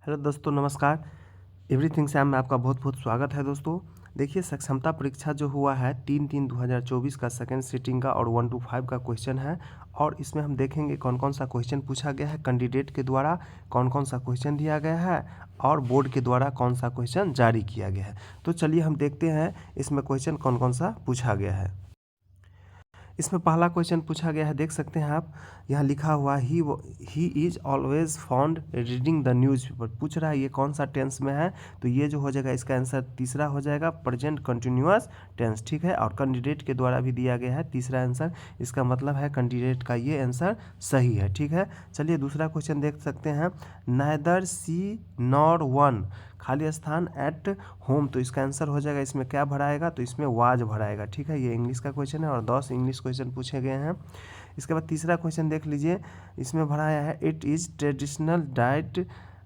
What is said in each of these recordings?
Hello दोस्तों, नमस्कार। Everything Sam में आपका बहुत बहुत स्वागत है दोस्तों। देखिए, सक्षमता परीक्षा जो हुआ है 3/3/2024 का सेकंड सिटिंग का और 1 to 5 का क्वेश्चन है। और इसमें हम देखेंगे कौन कौन सा क्वेश्चन पूछा गया है, कैंडिडेट के द्वारा कौन कौन सा क्वेश्चन दिया गया है और बोर्ड के द्वारा कौन सा क्वेश्चन जारी किया गया है। तो चलिए हम देखते हैं इसमें क्वेश्चन कौन कौन सा पूछा गया है। इसमें पहला क्वेश्चन पूछा गया है, देख सकते हैं आप, यहाँ लिखा हुआ he is always found reading the newspaper. पूछ रहा है ये कौन सा टेंस में है, तो ये जो हो जाएगा इसका आंसर तीसरा हो जाएगा, प्रेजेंट कंटिन्यूअस टेंस। ठीक है, और कैंडिडेट के द्वारा भी दिया गया है तीसरा आंसर, इसका मतलब है कैंडिडेट का ये आंसर सही है। ठीक है, चलिए दूसरा क्वेश्चन देख सकते हैं, नाइदर सी नॉर वन खाली स्थान एट होम, तो इसका आंसर हो जाएगा, इसमें क्या भराएगा, तो इसमें वाज भराएगा। ठीक है, ये इंग्लिश का क्वेश्चन है और 10 इंग्लिश क्वेश्चन पूछे गए हैं। इसके बाद तीसरा क्वेश्चन देख लीजिए, इसमें भराया है इट इज़ ट्रेडिशनल डाइट,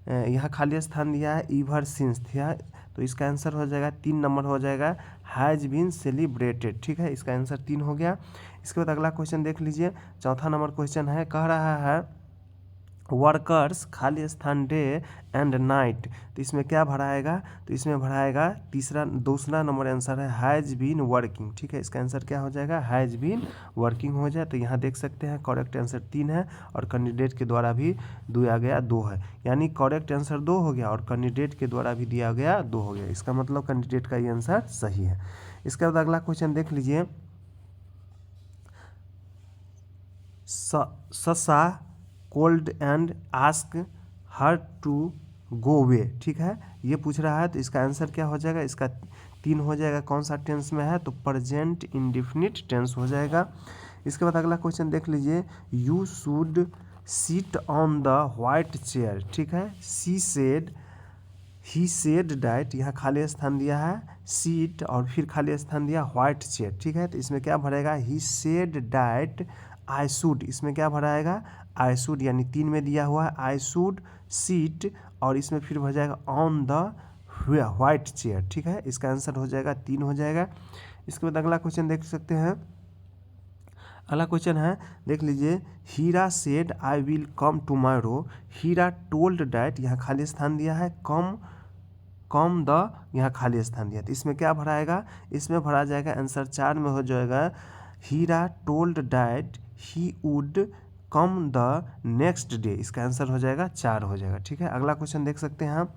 यहाँ खाली स्थान दिया है ईवर सिंस दिया, तो इसका आंसर हो जाएगा 3 नंबर हो जाएगा, हैज़ बीन सेलिब्रेटेड। ठीक है, इसका आंसर 3 हो गया। इसके बाद अगला क्वेश्चन देख लीजिए, चौथा नंबर क्वेश्चन है, कह रहा है वर्कर्स खाली स्थान डे एंड नाइट, तो इसमें क्या भराएगा, तो इसमें भराएगा दूसरा नंबर आंसर है हैज़ बीन वर्किंग। ठीक है, इसका आंसर क्या हो जाएगा, हैज़ बीन वर्किंग हो जाए। तो यहाँ देख सकते हैं करेक्ट आंसर 3 है और कैंडिडेट के द्वारा भी दिया गया 2 है, यानी करेक्ट आंसर 2 हो गया और कैंडिडेट के द्वारा भी दिया गया 2 हो गया। इसका मतलब कैंडिडेट का ये आंसर सही है। इसके बाद अगला क्वेश्चन देख लीजिए, ससा called and ask her to go way. ठीक है, ये पूछ रहा है, तो इसका आंसर क्या हो जाएगा, इसका 3 हो जाएगा, कौन सा टेंस में है, तो प्रेजेंट इंडिफिनिट टेंस हो जाएगा। इसके बाद अगला क्वेश्चन देख लीजिए, you should sit on the white chair. ठीक है, she said he said diet, यहाँ खाली स्थान दिया है सीट और फिर खाली स्थान दिया व्हाइट चेयर। ठीक है, तो इसमें क्या भरेगा, he said diet I should, इसमें क्या भराएगा, आई शुड, यानी 3 में दिया हुआ है आई शुड सीट और इसमें फिर हो जाएगा ऑन द व्हाइट चेयर। ठीक है, इसका आंसर हो जाएगा 3 हो जाएगा। इसके बाद अगला क्वेश्चन देख सकते हैं, अगला क्वेश्चन है, देख लीजिए, Hira said I will come tomorrow, Hira told that, यहाँ खाली स्थान दिया है कम द, यहाँ खाली स्थान दिया, तो इसमें क्या भराएगा, इसमें भरा जाएगा आंसर 4 में हो जाएगा, Hira told that he would come the next day, इसका आंसर हो जाएगा 4 हो जाएगा। ठीक है, अगला क्वेश्चन देख सकते हैं आप,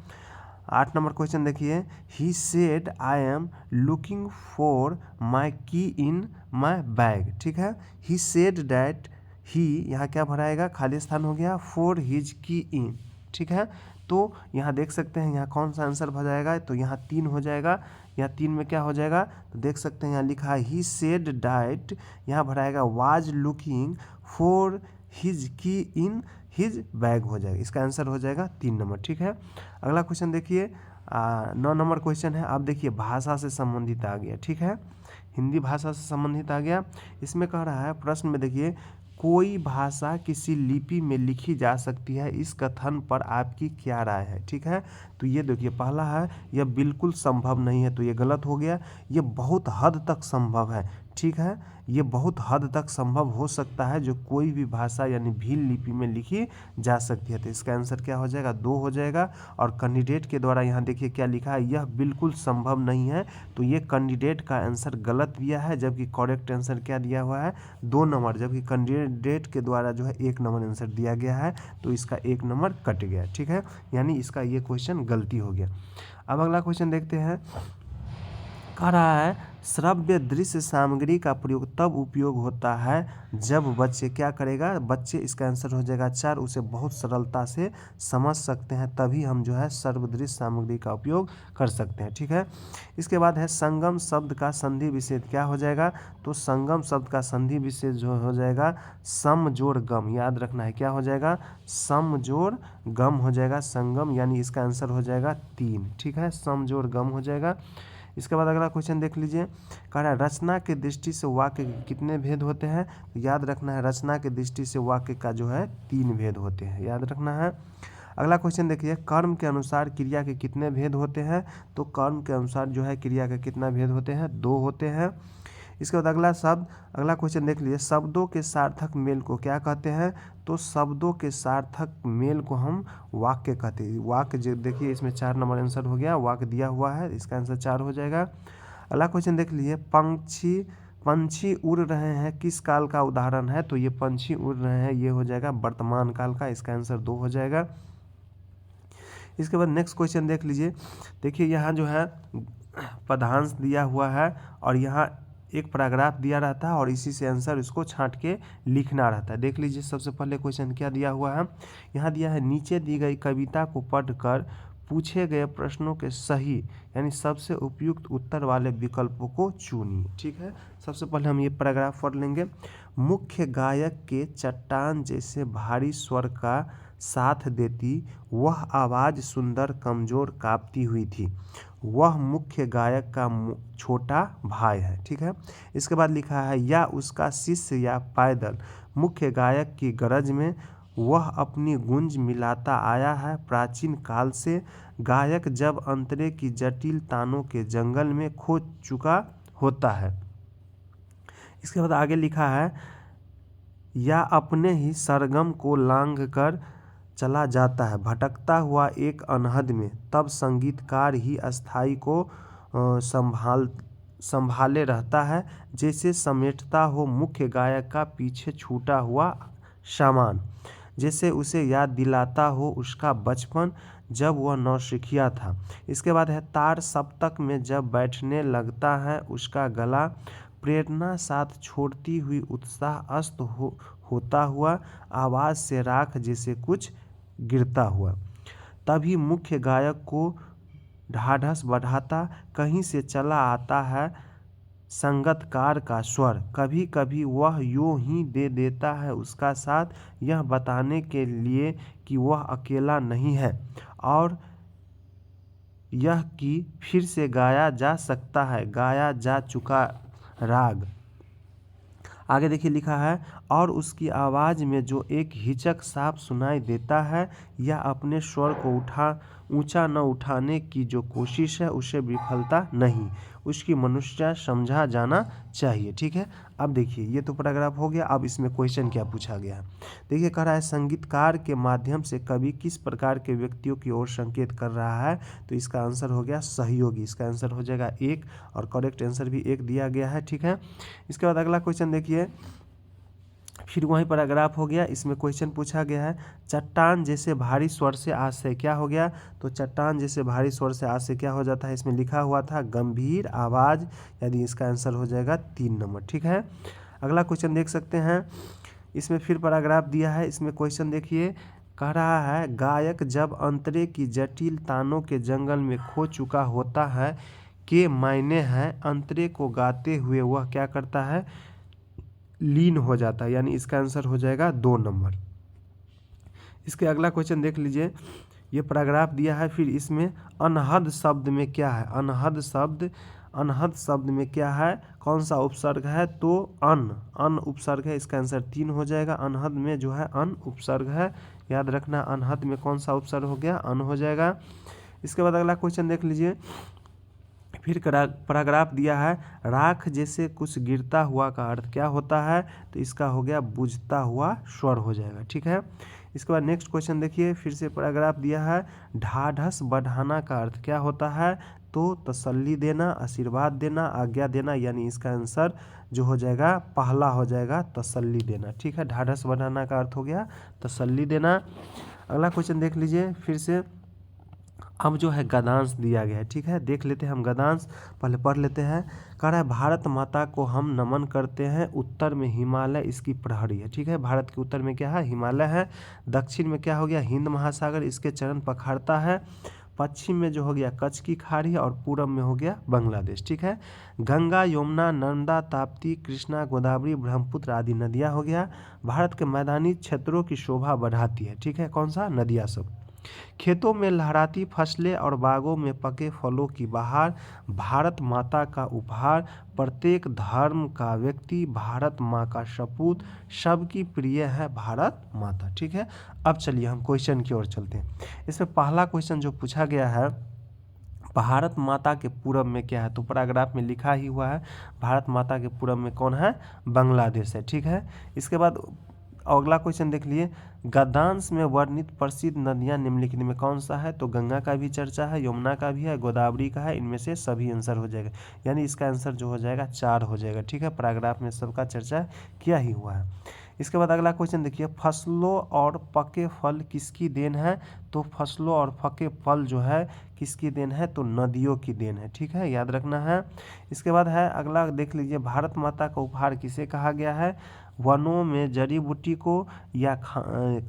8 नंबर क्वेश्चन देखिए, he said I am looking for my की इन माई बैग। ठीक है, ही सेड डैट ही, यहाँ क्या भराएगा, खाली स्थान हो गया, फॉर हिज की इन। ठीक है, तो यहाँ देख सकते हैं यहाँ कौन सा आंसर भराएगा, तो यहाँ 3 हो जाएगा, यहाँ 3 में क्या हो जाएगा, तो देख सकते हैं यहाँ लिखा है ही सेड डाइट, यहाँ भराएगा वाज लुकिंग फॉर हिज की इन हिज बैग हो जाएगा, इसका आंसर हो जाएगा 3 नंबर। ठीक है, अगला क्वेश्चन देखिए, 9 नंबर क्वेश्चन है, आप देखिए भाषा से संबंधित आ गया। ठीक है, हिंदी भाषा से संबंधित आ गया। इसमें कह रहा है प्रश्न में देखिए, कोई भाषा किसी लिपि में लिखी जा सकती है, इस कथन पर आपकी क्या राय है। ठीक है, तो ये देखिए पहला है, यह बिल्कुल संभव नहीं है, तो ये गलत हो गया, ये बहुत हद तक संभव है। ठीक है, ये बहुत हद तक संभव हो सकता है, जो कोई भी भाषा यानी भील लिपि में लिखी जा सकती है, तो इसका आंसर क्या हो जाएगा, 2 हो जाएगा। और कैंडिडेट के द्वारा यहाँ देखिए क्या लिखा है, यह बिल्कुल संभव नहीं है, तो ये कैंडिडेट का आंसर गलत दिया है, जबकि करेक्ट आंसर क्या दिया हुआ है, 2 नंबर, जबकि कैंडिडेट के द्वारा जो है 1 नंबर आंसर दिया गया है, तो इसका 1 नंबर कट गया। ठीक है, यानी इसका ये क्वेश्चन गलती हो गया। अब अगला क्वेश्चन देखते हैं, कह रहा है श्रव्य दृश्य सामग्री का प्रयोग तब उपयोग होता है जब बच्चे क्या करेगा, बच्चे, इसका आंसर हो जाएगा 4, उसे बहुत सरलता से समझ सकते हैं, तभी हम जो है सर्वदृश्य सामग्री का उपयोग कर सकते हैं। ठीक है, इसके बाद है संगम शब्द का संधि विच्छेद क्या हो जाएगा, तो संगम शब्द का संधि विच्छेद जो हो जाएगा सम जोड़ गम, याद रखना है क्या हो जाएगा, सम जोड़ गम हो जाएगा संगम, यानी इसका आंसर हो जाएगा 3। ठीक है, सम जोड़ गम हो जाएगा। इसके बाद अगला क्वेश्चन देख लीजिए, कह रहा है रचना की दृष्टि से वाक्य के कितने भेद होते हैं, तो याद रखना है रचना की दृष्टि से वाक्य का जो है 3 भेद होते हैं, याद रखना है। अगला क्वेश्चन देखिए, कर्म के अनुसार क्रिया के कितने भेद होते हैं, तो कर्म के अनुसार जो है क्रिया के कितना भेद होते हैं, 2 होते हैं। इसके बाद अगला क्वेश्चन देख लीजिए, शब्दों के सार्थक मेल को क्या कहते हैं? तो शब्दों के सार्थक मेल को हम वाक्य कहते हैं। वाक्य जो देखिए इसमें 4 नंबर आंसर हो गया, वाक्य दिया हुआ है, इसका आंसर 4 हो जाएगा। अगला क्वेश्चन देख लीजिए, पंछी उड़ रहे हैं किस काल का उदाहरण है? तो ये पंछी उड़ रहे हैं ये हो जाएगा वर्तमान काल का, इसका आंसर 2 हो जाएगा। इसके बाद नेक्स्ट क्वेश्चन देख लीजिए, देखिए यहाँ जो है पदांश दिया हुआ है और यहाँ एक पैराग्राफ दिया रहता है और इसी से आंसर इसको छांट के लिखना रहता है। देख लीजिए सबसे पहले क्वेश्चन क्या दिया हुआ है, यहाँ दिया है नीचे दी गई कविता को पढ़कर पूछे गए प्रश्नों के सही यानी सबसे उपयुक्त उत्तर वाले विकल्पों को चुनिए। ठीक है, सबसे पहले हम ये पैराग्राफ पढ़ लेंगे। मुख्य गायक के चट्टान जैसे भारी स्वर का साथ देती वह आवाज़ सुंदर कमज़ोर काँपती हुई थी। वह मुख्य गायक का छोटा भाई है। ठीक है, इसके बाद लिखा है या उसका शिष्य या पैदल मुख्य गायक की गरज में वह अपनी गूंज मिलाता आया है प्राचीन काल से। गायक जब अंतरे की जटिल तानों के जंगल में खो चुका होता है। इसके बाद आगे लिखा है या अपने ही सरगम को लांघ कर चला जाता है भटकता हुआ एक अनहद में, तब संगीतकार ही अस्थाई को संभाले रहता है जैसे समेटता हो मुख्य गायक का पीछे छूटा हुआ सामान, जैसे उसे याद दिलाता हो उसका बचपन जब वह नौसिखिया था। इसके बाद है तार सप्तक में जब बैठने लगता है उसका गला, प्रेरणा साथ छोड़ती हुई उत्साह अस्त होता हुआ, आवाज़ से राख जैसे कुछ गिरता हुआ, तभी मुख्य गायक को ढाढ़स बढ़ाता कहीं से चला आता है संगतकार का स्वर। कभी कभी वह यूं ही दे देता है उसका साथ, यह बताने के लिए कि वह अकेला नहीं है और यह कि फिर से गाया जा सकता है गाया जा चुका राग। आगे देखिए लिखा है और उसकी आवाज़ में जो एक हिचक साफ सुनाई देता है या अपने स्वर को ऊंचा न उठाने की जो कोशिश है उसे विफलता नहीं, उसकी मनुष्य समझा जाना चाहिए। ठीक है, अब देखिए ये तो पैराग्राफ हो गया। अब इसमें क्वेश्चन क्या पूछा गया है, देखिए कह रहा है संगीतकार के माध्यम से कवि किस प्रकार के व्यक्तियों की ओर संकेत कर रहा है? तो इसका आंसर हो गया सहयोगी, इसका आंसर हो जाएगा 1 और करेक्ट आंसर भी 1 दिया गया है। ठीक है, इसके बाद अगला क्वेश्चन देखिए, फिर वही पैराग्राफ हो गया, इसमें क्वेश्चन पूछा गया है चट्टान जैसे भारी स्वर से आशय क्या हो गया? तो चट्टान जैसे भारी स्वर से आशय क्या हो जाता है? इसमें लिखा हुआ था गंभीर आवाज़, यदि इसका आंसर हो जाएगा 3 नंबर। ठीक है, अगला क्वेश्चन देख सकते हैं, इसमें फिर पैराग्राफ दिया है, इसमें क्वेश्चन देखिए कह रहा है गायक जब अंतरे की जटिल तानों के जंगल में खो चुका होता है के मायने हैं अंतरे को गाते हुए वह क्या करता है? लीन हो जाता है, यानी इसका आंसर हो जाएगा 2 नंबर। इसके अगला क्वेश्चन देख लीजिए, ये पैराग्राफ दिया है, फिर इसमें अनहद शब्द में क्या है? अनहद शब्द में क्या है? कौन सा उपसर्ग है? तो अन उपसर्ग है, इसका आंसर 3 हो जाएगा। अनहद में जो है अन उपसर्ग है, याद रखना अनहद में कौन सा उपसर्ग हो गया? अन हो जाएगा। इसके बाद अगला क्वेश्चन देख लीजिए, फिर पैराग्राफ दिया है राख जैसे कुछ गिरता हुआ का अर्थ क्या होता है? तो इसका हो गया बुझता हुआ स्वर हो जाएगा। ठीक है, इसके बाद नेक्स्ट क्वेश्चन देखिए, फिर से पैराग्राफ दिया है ढाढ़स बढ़ाना का अर्थ क्या होता है? तो तसल्ली देना, आशीर्वाद देना, आज्ञा देना, यानी इसका आंसर जो हो जाएगा पहला हो जाएगा तसल्ली देना। ठीक है, ढाढ़स बढ़ाना का अर्थ हो गया तसल्ली देना। अगला क्वेश्चन देख लीजिए, फिर से अब जो है गद्यांश दिया गया है। ठीक है, देख लेते हैं हम गद्यांश, पहले पढ़ लेते हैं। कह रहा है भारत माता को हम नमन करते हैं, उत्तर में हिमालय इसकी प्रहरी है। ठीक है, भारत के उत्तर में क्या है? हिमालय है। दक्षिण में क्या हो गया? हिंद महासागर इसके चरण पखाड़ता है। पश्चिम में जो हो गया कच्छ की खाड़ी और पूरब में हो गया बांग्लादेश। ठीक है, गंगा यमुना नर्मदा ताप्ती कृष्णा गोदावरी ब्रह्मपुत्र आदि नदियाँ हो गया। भारत के मैदानी क्षेत्रों की शोभा बढ़ाती है। ठीक है, कौन सा? नदियाँ सब। खेतों में लहराती फसलें और बागों में पके फलों की बहार भारत माता का उपहार, प्रत्येक धर्म का व्यक्ति भारत माँ का सपूत, सबकी प्रिय है भारत माता। ठीक है, अब चलिए हम क्वेश्चन की ओर चलते हैं। इसमें पहला क्वेश्चन जो पूछा गया है भारत माता के पूरब में क्या है, तो पैराग्राफ में लिखा ही हुआ है भारत माता के पूरब में कौन है, बांग्लादेश है। ठीक है, इसके बाद अगला क्वेश्चन देख लिए, गद्यांश में वर्णित प्रसिद्ध नदियां निम्नलिखित में कौन सा है, तो गंगा का भी चर्चा है, यमुना का भी है, गोदावरी का है, इनमें से सभी आंसर हो जाएगा, यानी इसका आंसर जो हो जाएगा 4 हो जाएगा। ठीक है, पैराग्राफ में सबका चर्चा किया ही हुआ है। इसके बाद अगला क्वेश्चन देखिए, फसलों और पके फल किसकी देन है, तो फसलों और पके फल जो है किसकी देन है, तो नदियों की देन है। ठीक है, याद रखना है। इसके बाद है अगला देख लीजिए, भारत माता का उपहार किसे कहा गया है, वनों में जड़ी बूटी को या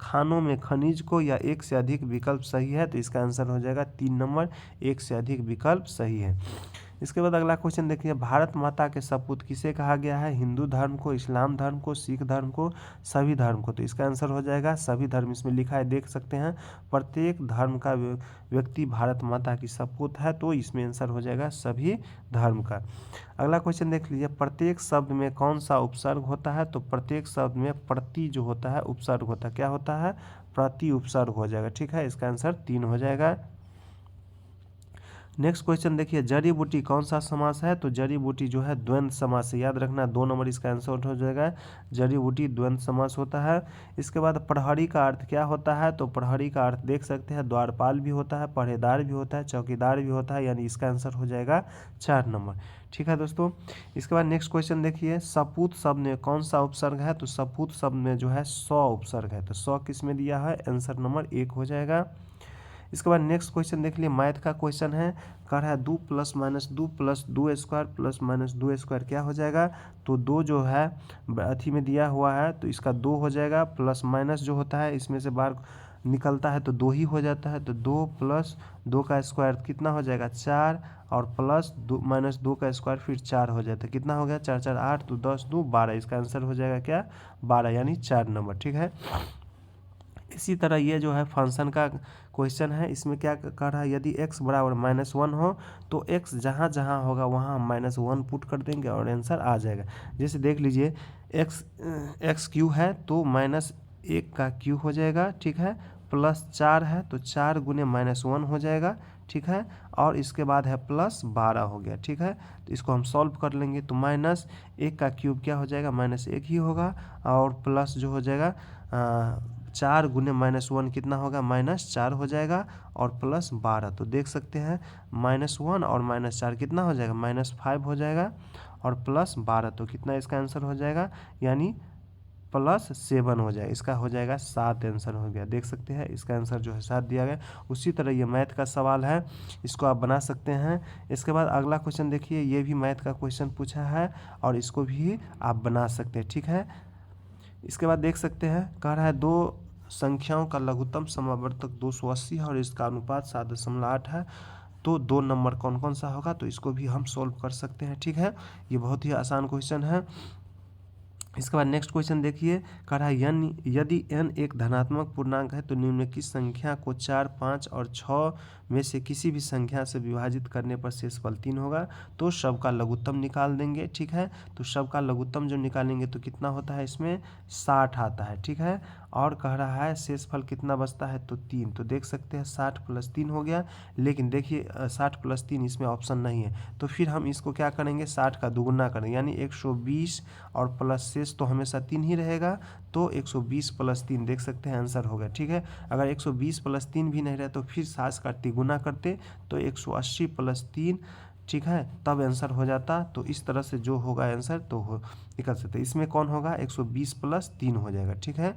खानों में खनिज को, या एक से अधिक विकल्प सही है, तो इसका आंसर हो जाएगा 3 नंबर, एक से अधिक विकल्प सही है। इसके बाद अगला क्वेश्चन देखिए, भारत माता के सपूत किसे कहा गया है, हिंदू धर्म को, इस्लाम धर्म को, सिख धर्म को, सभी धर्म को, तो इसका आंसर हो जाएगा सभी धर्म। इसमें लिखा है देख सकते हैं, प्रत्येक धर्म का व्यक्ति भारत माता की सपूत है, तो इसमें आंसर हो जाएगा सभी धर्म का। अगला क्वेश्चन देख लीजिए, प्रत्येक शब्द में कौन सा उपसर्ग होता है, तो प्रत्येक शब्द में प्रति जो होता है उपसर्ग होता है, क्या होता है, प्रति उपसर्ग हो जाएगा। ठीक है, इसका आंसर 3 हो जाएगा। नेक्स्ट क्वेश्चन देखिए, जड़ी बूटी कौन सा समास है, तो जड़ी बूटी जो है द्वंद्व समास है, याद रखना 2 नंबर इसका आंसर हो जाएगा, जड़ी बूटी द्वंद्व समास होता है। इसके बाद प्रहरी का अर्थ क्या होता है, तो प्रहरी का अर्थ देख सकते हैं द्वारपाल भी होता है, पहरेदार भी होता है, चौकीदार भी होता है, यानी इसका आंसर हो जाएगा 4 नंबर। ठीक है दोस्तों, इसके बाद नेक्स्ट क्वेश्चन देखिए, सपूत शब्द में कौन सा उपसर्ग है, तो सपूत शब्द में जो है 100 उपसर्ग है, तो 100 किस में दिया है, आंसर नंबर 1 हो जाएगा। इसके बाद नेक्स्ट क्वेश्चन देख लिए, मैथ का क्वेश्चन है, कर है 2 + -2 + 2 स्क्वायर + -2 स्क्वायर क्या हो जाएगा, तो 2 जो है अथी में दिया हुआ है, तो इसका 2 हो जाएगा, प्लस माइनस जो होता है इसमें से बाहर निकलता है तो 2 ही हो जाता है, तो 2 + 2 का स्क्वायर कितना हो जाएगा 4, और प्लस -2 का स्क्वायर फिर 4 हो जाता है, कितना हो गया 4 4 8, तो 10 2 12, इसका आंसर हो जाएगा क्या 12, यानी 4 नंबर। ठीक है, इसी तरह ये जो है फंक्शन का क्वेश्चन है, इसमें क्या कर रहा है, यदि x बराबर -1 हो तो x जहाँ जहाँ होगा वहाँ हम -1 पुट कर देंगे और आंसर आ जाएगा। जैसे देख लीजिए x क्यू है तो -1 का क्यू हो जाएगा। ठीक है, +4 है तो 4 गुने -1 हो जाएगा। ठीक है, और इसके बाद है +12 हो गया। ठीक है, तो इसको हम सॉल्व कर लेंगे तो -1 का क्यूब क्या हो जाएगा, -1 ही होगा, और प्लस जो हो जाएगा 4 गुने -1 कितना होगा, -4 हो जाएगा, और +12, तो देख सकते हैं -1 और -4 कितना हो जाएगा, -5 हो जाएगा, और +12, तो कितना इसका आंसर हो जाएगा, यानी +7 हो जाएगा, इसका हो जाएगा 7 आंसर हो गया। देख सकते हैं इसका आंसर जो है 7 दिया गया। उसी तरह ये मैथ का सवाल है, इसको आप बना सकते हैं। इसके बाद अगला क्वेश्चन देखिए, ये भी मैथ का क्वेश्चन पूछा है और इसको भी आप बना सकते हैं। ठीक है, इसके बाद देख सकते हैं, कह रहा है 2 संख्याओं का लघुत्तम समावर्तक 280 है और इसका अनुपात 7.8 है, तो 2 नंबर कौन कौन सा होगा, तो इसको भी हम सोल्व कर सकते हैं। ठीक है, ये बहुत ही आसान क्वेश्चन है। इसके बाद नेक्स्ट क्वेश्चन देखिए, कह रहा है यदि n एक धनात्मक पूर्णांक है तो निम्नलिखित संख्या को 4, 5 और 6 में से किसी भी संख्या से विभाजित करने पर शेषफल 3 होगा, तो सब का लघुत्तम निकाल देंगे। ठीक है, तो सब का लघुत्तम जो निकालेंगे तो कितना होता है, इसमें 60 आता है। ठीक है, और कह रहा है शेषफल कितना बचता है, तो 3, तो देख सकते हैं 60 + 3 हो गया, लेकिन देखिए 60 + 3 इसमें ऑप्शन नहीं है, तो फिर हम इसको क्या करेंगे, 60 का दुगुना करेंगे, यानी 120, और प्लस शेष तो हमेशा 3 ही रहेगा, तो 120 + 3 देख सकते हैं आंसर होगा। ठीक है, अगर 120 + 3 भी नहीं रहे तो फिर 60 का तिगुना करते तो 180 + 3, ठीक है, तब आंसर हो जाता। तो इस तरह से जो होगा आंसर तो निकल सकते, इसमें कौन होगा, 120 + 3 हो जाएगा। ठीक है,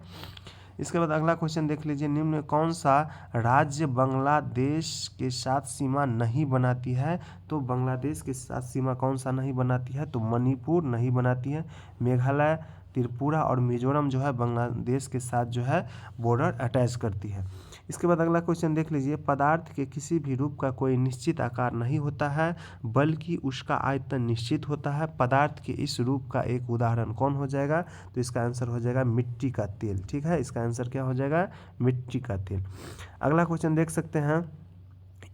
इसके बाद अगला क्वेश्चन देख लीजिए, निम्न में कौन सा राज्य बांग्लादेश के साथ सीमा नहीं बनाती है, तो बांग्लादेश के साथ सीमा कौन सा नहीं बनाती है, तो मणिपुर नहीं बनाती है, मेघालय, त्रिपुरा और मिजोरम जो है बांग्लादेश के साथ जो है बॉर्डर अटैच करती है। इसके बाद अगला क्वेश्चन देख लीजिए, पदार्थ के किसी भी रूप का कोई निश्चित आकार नहीं होता है बल्कि उसका आयतन निश्चित होता है, पदार्थ के इस रूप का एक उदाहरण कौन हो जाएगा, तो इसका आंसर हो जाएगा मिट्टी का तेल। ठीक है, इसका आंसर क्या हो जाएगा, मिट्टी का तेल। अगला क्वेश्चन देख सकते हैं,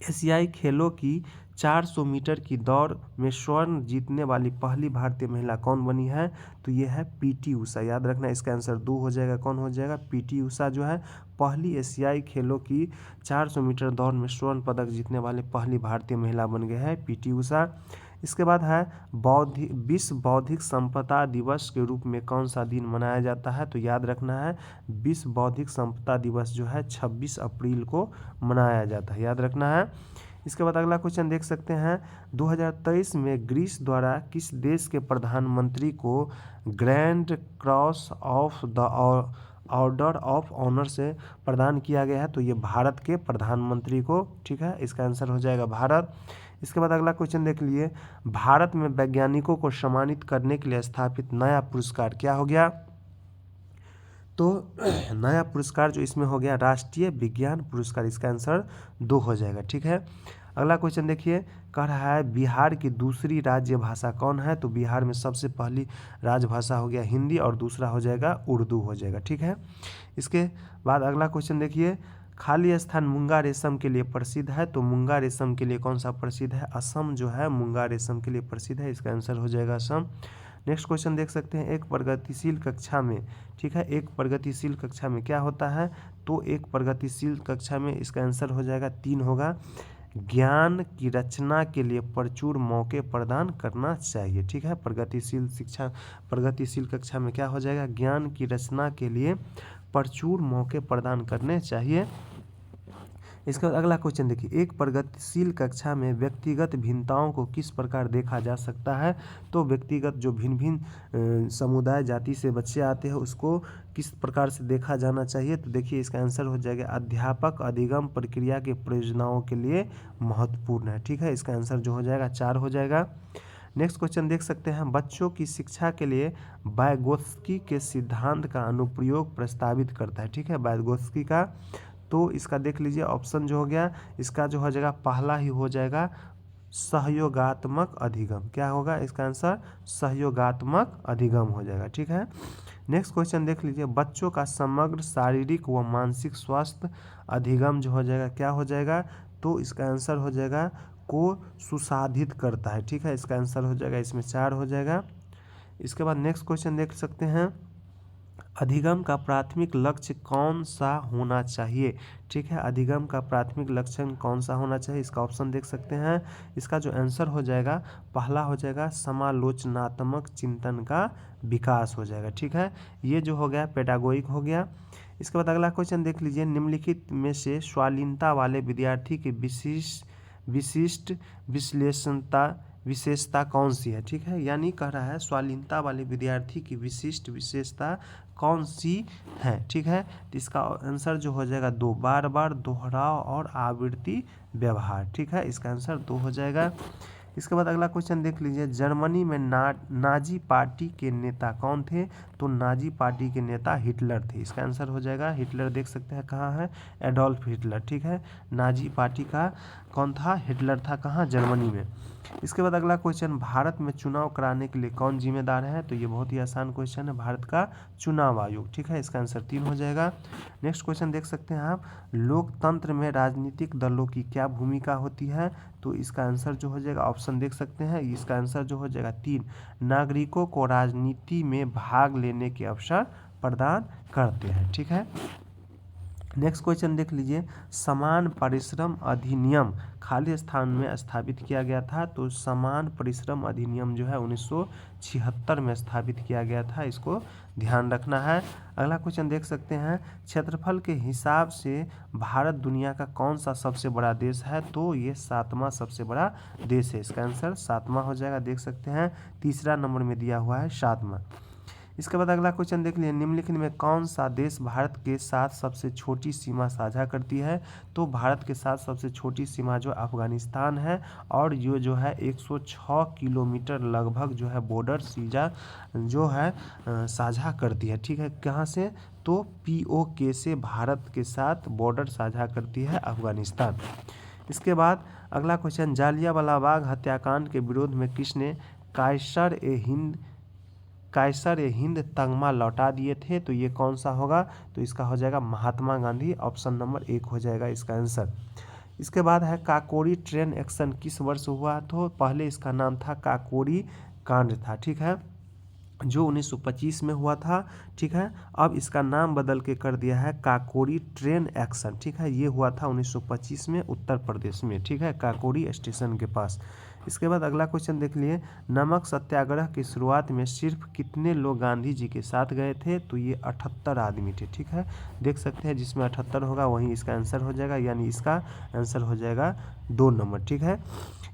एशियाई खेलों की 400 मीटर की दौड़ में स्वर्ण जीतने वाली पहली भारतीय महिला कौन बनी है? तो ये है पीटी उषा। याद रखना, इसका आंसर 2 हो जाएगा। कौन हो जाएगा? पीटी उषा जो है पहली एशियाई खेलों की 400 मीटर दौड़ में स्वर्ण पदक जीतने वाली पहली भारतीय महिला बन गए हैं पीटी उषा। इसके बाद है विश्व बौद्धिक संपदा दिवस के रूप में कौन सा दिन मनाया जाता है? तो याद रखना है, विश्व बौद्धिक संपदा दिवस जो है 26 अप्रैल को मनाया जाता है। याद रखना है। इसके बाद अगला क्वेश्चन देख सकते हैं, 2023 में ग्रीस द्वारा किस देश के प्रधानमंत्री को grand cross of the order of honour से प्रदान किया गया है? तो ये भारत के प्रधानमंत्री को, ठीक है, इसका आंसर हो जाएगा भारत। इसके बाद अगला क्वेश्चन देख लिए, भारत में वैज्ञानिकों को सम्मानित करने के लिए स्थापित नया पुरस्कार क्या हो गया? तो नया पुरस्कार जो इसमें हो गया राष्ट्रीय विज्ञान पुरस्कार। इसका आंसर 2 हो जाएगा, ठीक है। अगला क्वेश्चन देखिए, कह रहा है बिहार की दूसरी राज्य भाषा कौन है? तो बिहार में सबसे पहली राजभाषा हो गया हिंदी और दूसरा हो जाएगा उर्दू हो जाएगा, ठीक है। इसके बाद अगला क्वेश्चन देखिए, खाली स्थान मूंगा रेशम के लिए प्रसिद्ध है। तो मूंगा रेशम के लिए कौन सा प्रसिद्ध है? असम जो है मूंगा रेशम के लिए प्रसिद्ध है। इसका आंसर हो जाएगा असम। नेक्स्ट क्वेश्चन देख सकते हैं, एक प्रगतिशील कक्षा में, ठीक है, एक प्रगतिशील कक्षा में क्या होता है? तो एक प्रगतिशील कक्षा में इसका आंसर हो जाएगा 3 होगा, ज्ञान की रचना के लिए प्रचुर मौके प्रदान करना चाहिए, ठीक है। प्रगतिशील कक्षा में क्या हो जाएगा? ज्ञान की रचना के लिए प्रचुर मौके प्रदान करने चाहिए। इसके बाद अगला क्वेश्चन देखिए, एक प्रगतिशील कक्षा में व्यक्तिगत भिन्नताओं को किस प्रकार देखा जा सकता है? तो व्यक्तिगत जो भिन्न भिन्न समुदाय जाति से बच्चे आते हैं उसको किस प्रकार से देखा जाना चाहिए? तो देखिए इसका आंसर हो जाएगा अध्यापक अधिगम प्रक्रिया के प्रयोजनों के लिए महत्वपूर्ण है, ठीक है। इसका आंसर जो हो जाएगा 4 हो जाएगा। नेक्स्ट क्वेश्चन देख सकते हैं, बच्चों की शिक्षा के लिए वाइगोत्स्की के सिद्धांत का अनुप्रयोग प्रस्तावित करता है, ठीक है, वाइगोत्स्की का। तो इसका देख लीजिए ऑप्शन जो हो गया, इसका जो हो जाएगा पहला ही हो जाएगा सहयोगात्मक अधिगम। क्या होगा इसका आंसर? सहयोगात्मक अधिगम हो जाएगा, ठीक है। नेक्स्ट क्वेश्चन देख लीजिए, बच्चों का समग्र शारीरिक व मानसिक स्वास्थ्य अधिगम जो हो जाएगा क्या हो जाएगा? तो इसका आंसर हो जाएगा को सुसाधित करता है, ठीक है। इसका आंसर हो जाएगा, इसमें 4 हो जाएगा। इसके बाद नेक्स्ट क्वेश्चन देख सकते हैं, अधिगम का प्राथमिक लक्ष्य कौन सा होना चाहिए? ठीक है, अधिगम का प्राथमिक लक्ष्य कौन सा होना चाहिए? इसका ऑप्शन देख सकते हैं। इसका जो आंसर हो जाएगा पहला हो जाएगा समालोचनात्मक चिंतन का विकास हो जाएगा, ठीक है। ये जो हो गया पेडागोगिक हो गया। इसके बाद अगला क्वेश्चन देख लीजिए, निम्नलिखित में से शालीनता वाले विद्यार्थी की विशिष्ट विशेषता कौन सी है? ठीक है, यानी कह रहा है शालीनता वाले विद्यार्थी की विशिष्ट विशेषता कौन सी है? ठीक है, तो इसका आंसर जो हो जाएगा 2, बार बार दोहराव और आवृत्ति व्यवहार, ठीक है। इसका आंसर 2 हो जाएगा। इसके बाद अगला क्वेश्चन देख लीजिए, जर्मनी में नाजी पार्टी के नेता कौन थे? तो नाजी पार्टी के नेता हिटलर थे। इसका आंसर हो जाएगा हिटलर, देख सकते हैं कहाँ है, एडोल्फ हिटलर, ठीक है। नाजी पार्टी का कौन था? हिटलर था। कहाँ? जर्मनी में। इसके बाद अगला क्वेश्चन, भारत में चुनाव कराने के लिए कौन जिम्मेदार है? तो ये बहुत ही आसान क्वेश्चन है, भारत का चुनाव आयोग, ठीक है। इसका आंसर 3 हो जाएगा। नेक्स्ट क्वेश्चन देख सकते हैं आप, लोकतंत्र में राजनीतिक दलों की क्या भूमिका होती है? तो इसका आंसर जो हो जाएगा ऑप्शन देख सकते हैं, इसका आंसर जो हो जाएगा 3, नागरिकों को राजनीति में भाग लेने के अवसर प्रदान करते हैं, ठीक है। नेक्स्ट क्वेश्चन देख लीजिए, समान परिश्रम अधिनियम खाली स्थान में स्थापित किया गया था। तो समान परिश्रम अधिनियम जो है 1976 में स्थापित किया गया था, इसको ध्यान रखना है। अगला क्वेश्चन देख सकते हैं, क्षेत्रफल के हिसाब से भारत दुनिया का कौन सा सबसे बड़ा देश है? तो ये 7वां सबसे बड़ा देश है। इसका आंसर 7वां हो जाएगा, देख सकते हैं तीसरा नंबर में दिया हुआ है 7वां। इसके बाद अगला क्वेश्चन देख लिए, निम्नलिखित में कौन सा देश भारत के साथ सबसे छोटी सीमा साझा करती है? तो भारत के साथ सबसे छोटी सीमा जो अफगानिस्तान है, और ये जो है 106 किलोमीटर लगभग जो है बॉर्डर सीजा जो है साझा करती है, ठीक है। कहाँ से? तो POK से भारत के साथ बॉर्डर साझा करती है अफगानिस्तान। इसके बाद अगला क्वेश्चन, जालियांवाला बाग हत्याकांड के विरोध में किसने कायसर ए हिंद तगमा लौटा दिए थे? तो ये कौन सा होगा? तो इसका हो जाएगा महात्मा गांधी, ऑप्शन नंबर 1 हो जाएगा इसका आंसर। इसके बाद है काकोरी ट्रेन एक्शन किस वर्ष हुआ, तो पहले इसका नाम था काकोरी कांड था, ठीक है, जो 1925 में हुआ था, ठीक है। अब इसका नाम बदल के कर दिया है काकोरी ट्रेन एक्शन, ठीक है, ये हुआ था 1925 में उत्तर प्रदेश में, ठीक है, काकोरी स्टेशन के पास। इसके बाद अगला क्वेश्चन देख लिए, नमक सत्याग्रह की शुरुआत में सिर्फ कितने लोग गांधी जी के साथ गए थे, तो ये 78 आदमी थे, ठीक है, देख सकते हैं जिसमें 78 होगा वहीं इसका आंसर हो जाएगा, यानी इसका आंसर हो जाएगा 2 नंबर, ठीक है।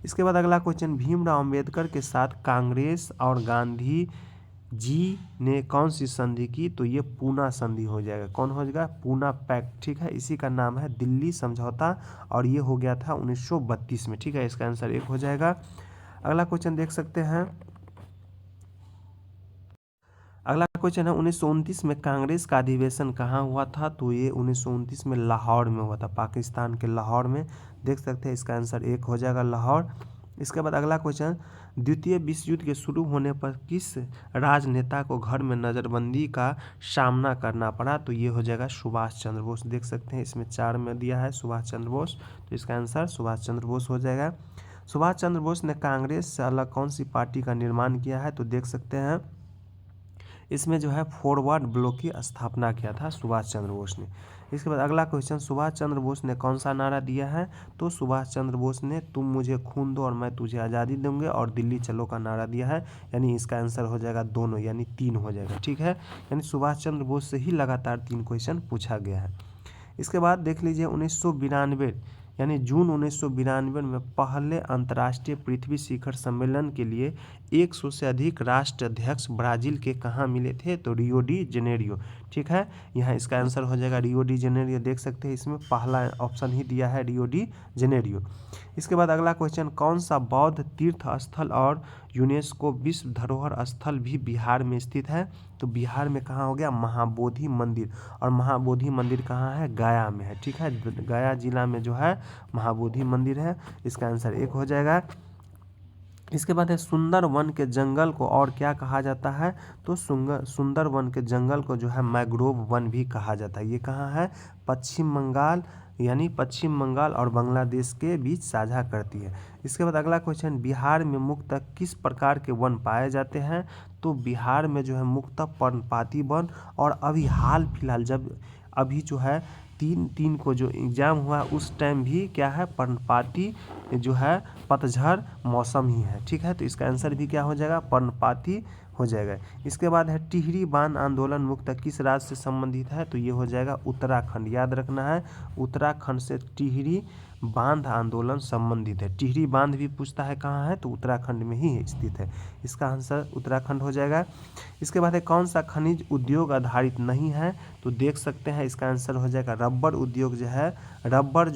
इसके बाद अगला क्वेश्चन, भीमराव अम्बेडकर के साथ कांग्रेस और गांधी जी ने कौन सी संधि की, तो ये पूना संधि हो जाएगा, कौन हो जाएगा, पूना पैक्ट, ठीक है, इसी का नाम है दिल्ली समझौता, और ये हो गया था 1932 में, ठीक है, इसका आंसर 1 हो जाएगा। अगला क्वेश्चन देख सकते हैं, अगला क्वेश्चन है 1929 में कांग्रेस का अधिवेशन कहाँ हुआ था, तो ये 1929 में लाहौर में हुआ था, पाकिस्तान के लाहौर में, देख सकते हैं इसका आंसर 1 हो जाएगा, लाहौर। इसके बाद अगला क्वेश्चन, द्वितीय विश्व युद्ध के शुरू होने पर किस राजनेता को घर में नज़रबंदी का सामना करना पड़ा, तो ये हो जाएगा सुभाष चंद्र बोस, देख सकते हैं इसमें 4 में दिया है सुभाष चंद्र बोस, तो इसका आंसर सुभाष चंद्र बोस हो जाएगा। सुभाष चंद्र बोस ने कांग्रेस से अलग कौन सी पार्टी का निर्माण किया है, तो देख सकते हैं इसमें जो है फॉरवर्ड ब्लॉक की स्थापना किया था सुभाष चंद्र बोस ने। इसके बाद अगला क्वेश्चन, सुभाष चंद्र बोस ने कौन सा नारा दिया है, तो सुभाष चंद्र बोस ने तुम मुझे खून दो और मैं तुझे आज़ादी दूंगे और दिल्ली चलो का नारा दिया है, यानी इसका आंसर हो जाएगा दोनों, यानी 3 हो जाएगा, ठीक है, यानी सुभाष चंद्र बोस से ही लगातार 3 क्वेश्चन पूछा गया है। इसके बाद देख लीजिए 1992 यानी जून 1992 में पहले अंतर्राष्ट्रीय पृथ्वी शिखर सम्मेलन के लिए 100 से अधिक राष्ट्राध्यक्ष ब्राज़ील के कहाँ मिले थे, तो रियो डी जेनेरियो, ठीक है, यहाँ इसका आंसर हो जाएगा रियो डी जेनेरियो, देख सकते हैं इसमें पहला ऑप्शन ही दिया है रियो डी जेनेरियो। इसके बाद अगला क्वेश्चन, कौन सा बौद्ध तीर्थ स्थल और यूनेस्को विश्व धरोहर स्थल भी बिहार में स्थित है, तो बिहार में कहाँ हो गया, महाबोधि मंदिर, और महाबोधि मंदिर कहाँ है, गया में है, ठीक है, गया जिला में जो है महाबोधि मंदिर है, इसका आंसर 1 हो जाएगा। इसके बाद है सुंदर वन के जंगल को और क्या कहा जाता है, तो सुंदर वन के जंगल को जो है मैंग्रोव वन भी कहा जाता है, ये कहाँ है, पश्चिम बंगाल, यानी पश्चिम बंगाल और बांग्लादेश के बीच साझा करती है। इसके बाद अगला क्वेश्चन, बिहार में मुख्यतः किस प्रकार के वन पाए जाते हैं, तो बिहार में जो है मुख्यतः पर्णपाती वन, और अभी हाल फिलहाल जब अभी जो है 3 को जो एग्ज़ाम हुआ उस टाइम भी क्या है, पर्णपाती जो है पतझड़ मौसम ही है, ठीक है, तो इसका आंसर भी क्या हो जाएगा, पर्णपाती हो जाएगा। इसके बाद है टिहरी बांध आंदोलन मुख्यतः किस राज्य से संबंधित है, तो ये हो जाएगा उत्तराखंड, याद रखना है उत्तराखंड से टिहरी बांध आंदोलन संबंधित है। टिहरी बांध भी पूछता है कहाँ है, तो उत्तराखंड में ही स्थित है, इसका आंसर उत्तराखंड हो जाएगा। इसके बाद है कौन सा खनिज उद्योग आधारित नहीं है, तो देख सकते हैं इसका आंसर हो जाएगा रबर उद्योग जो है, रबर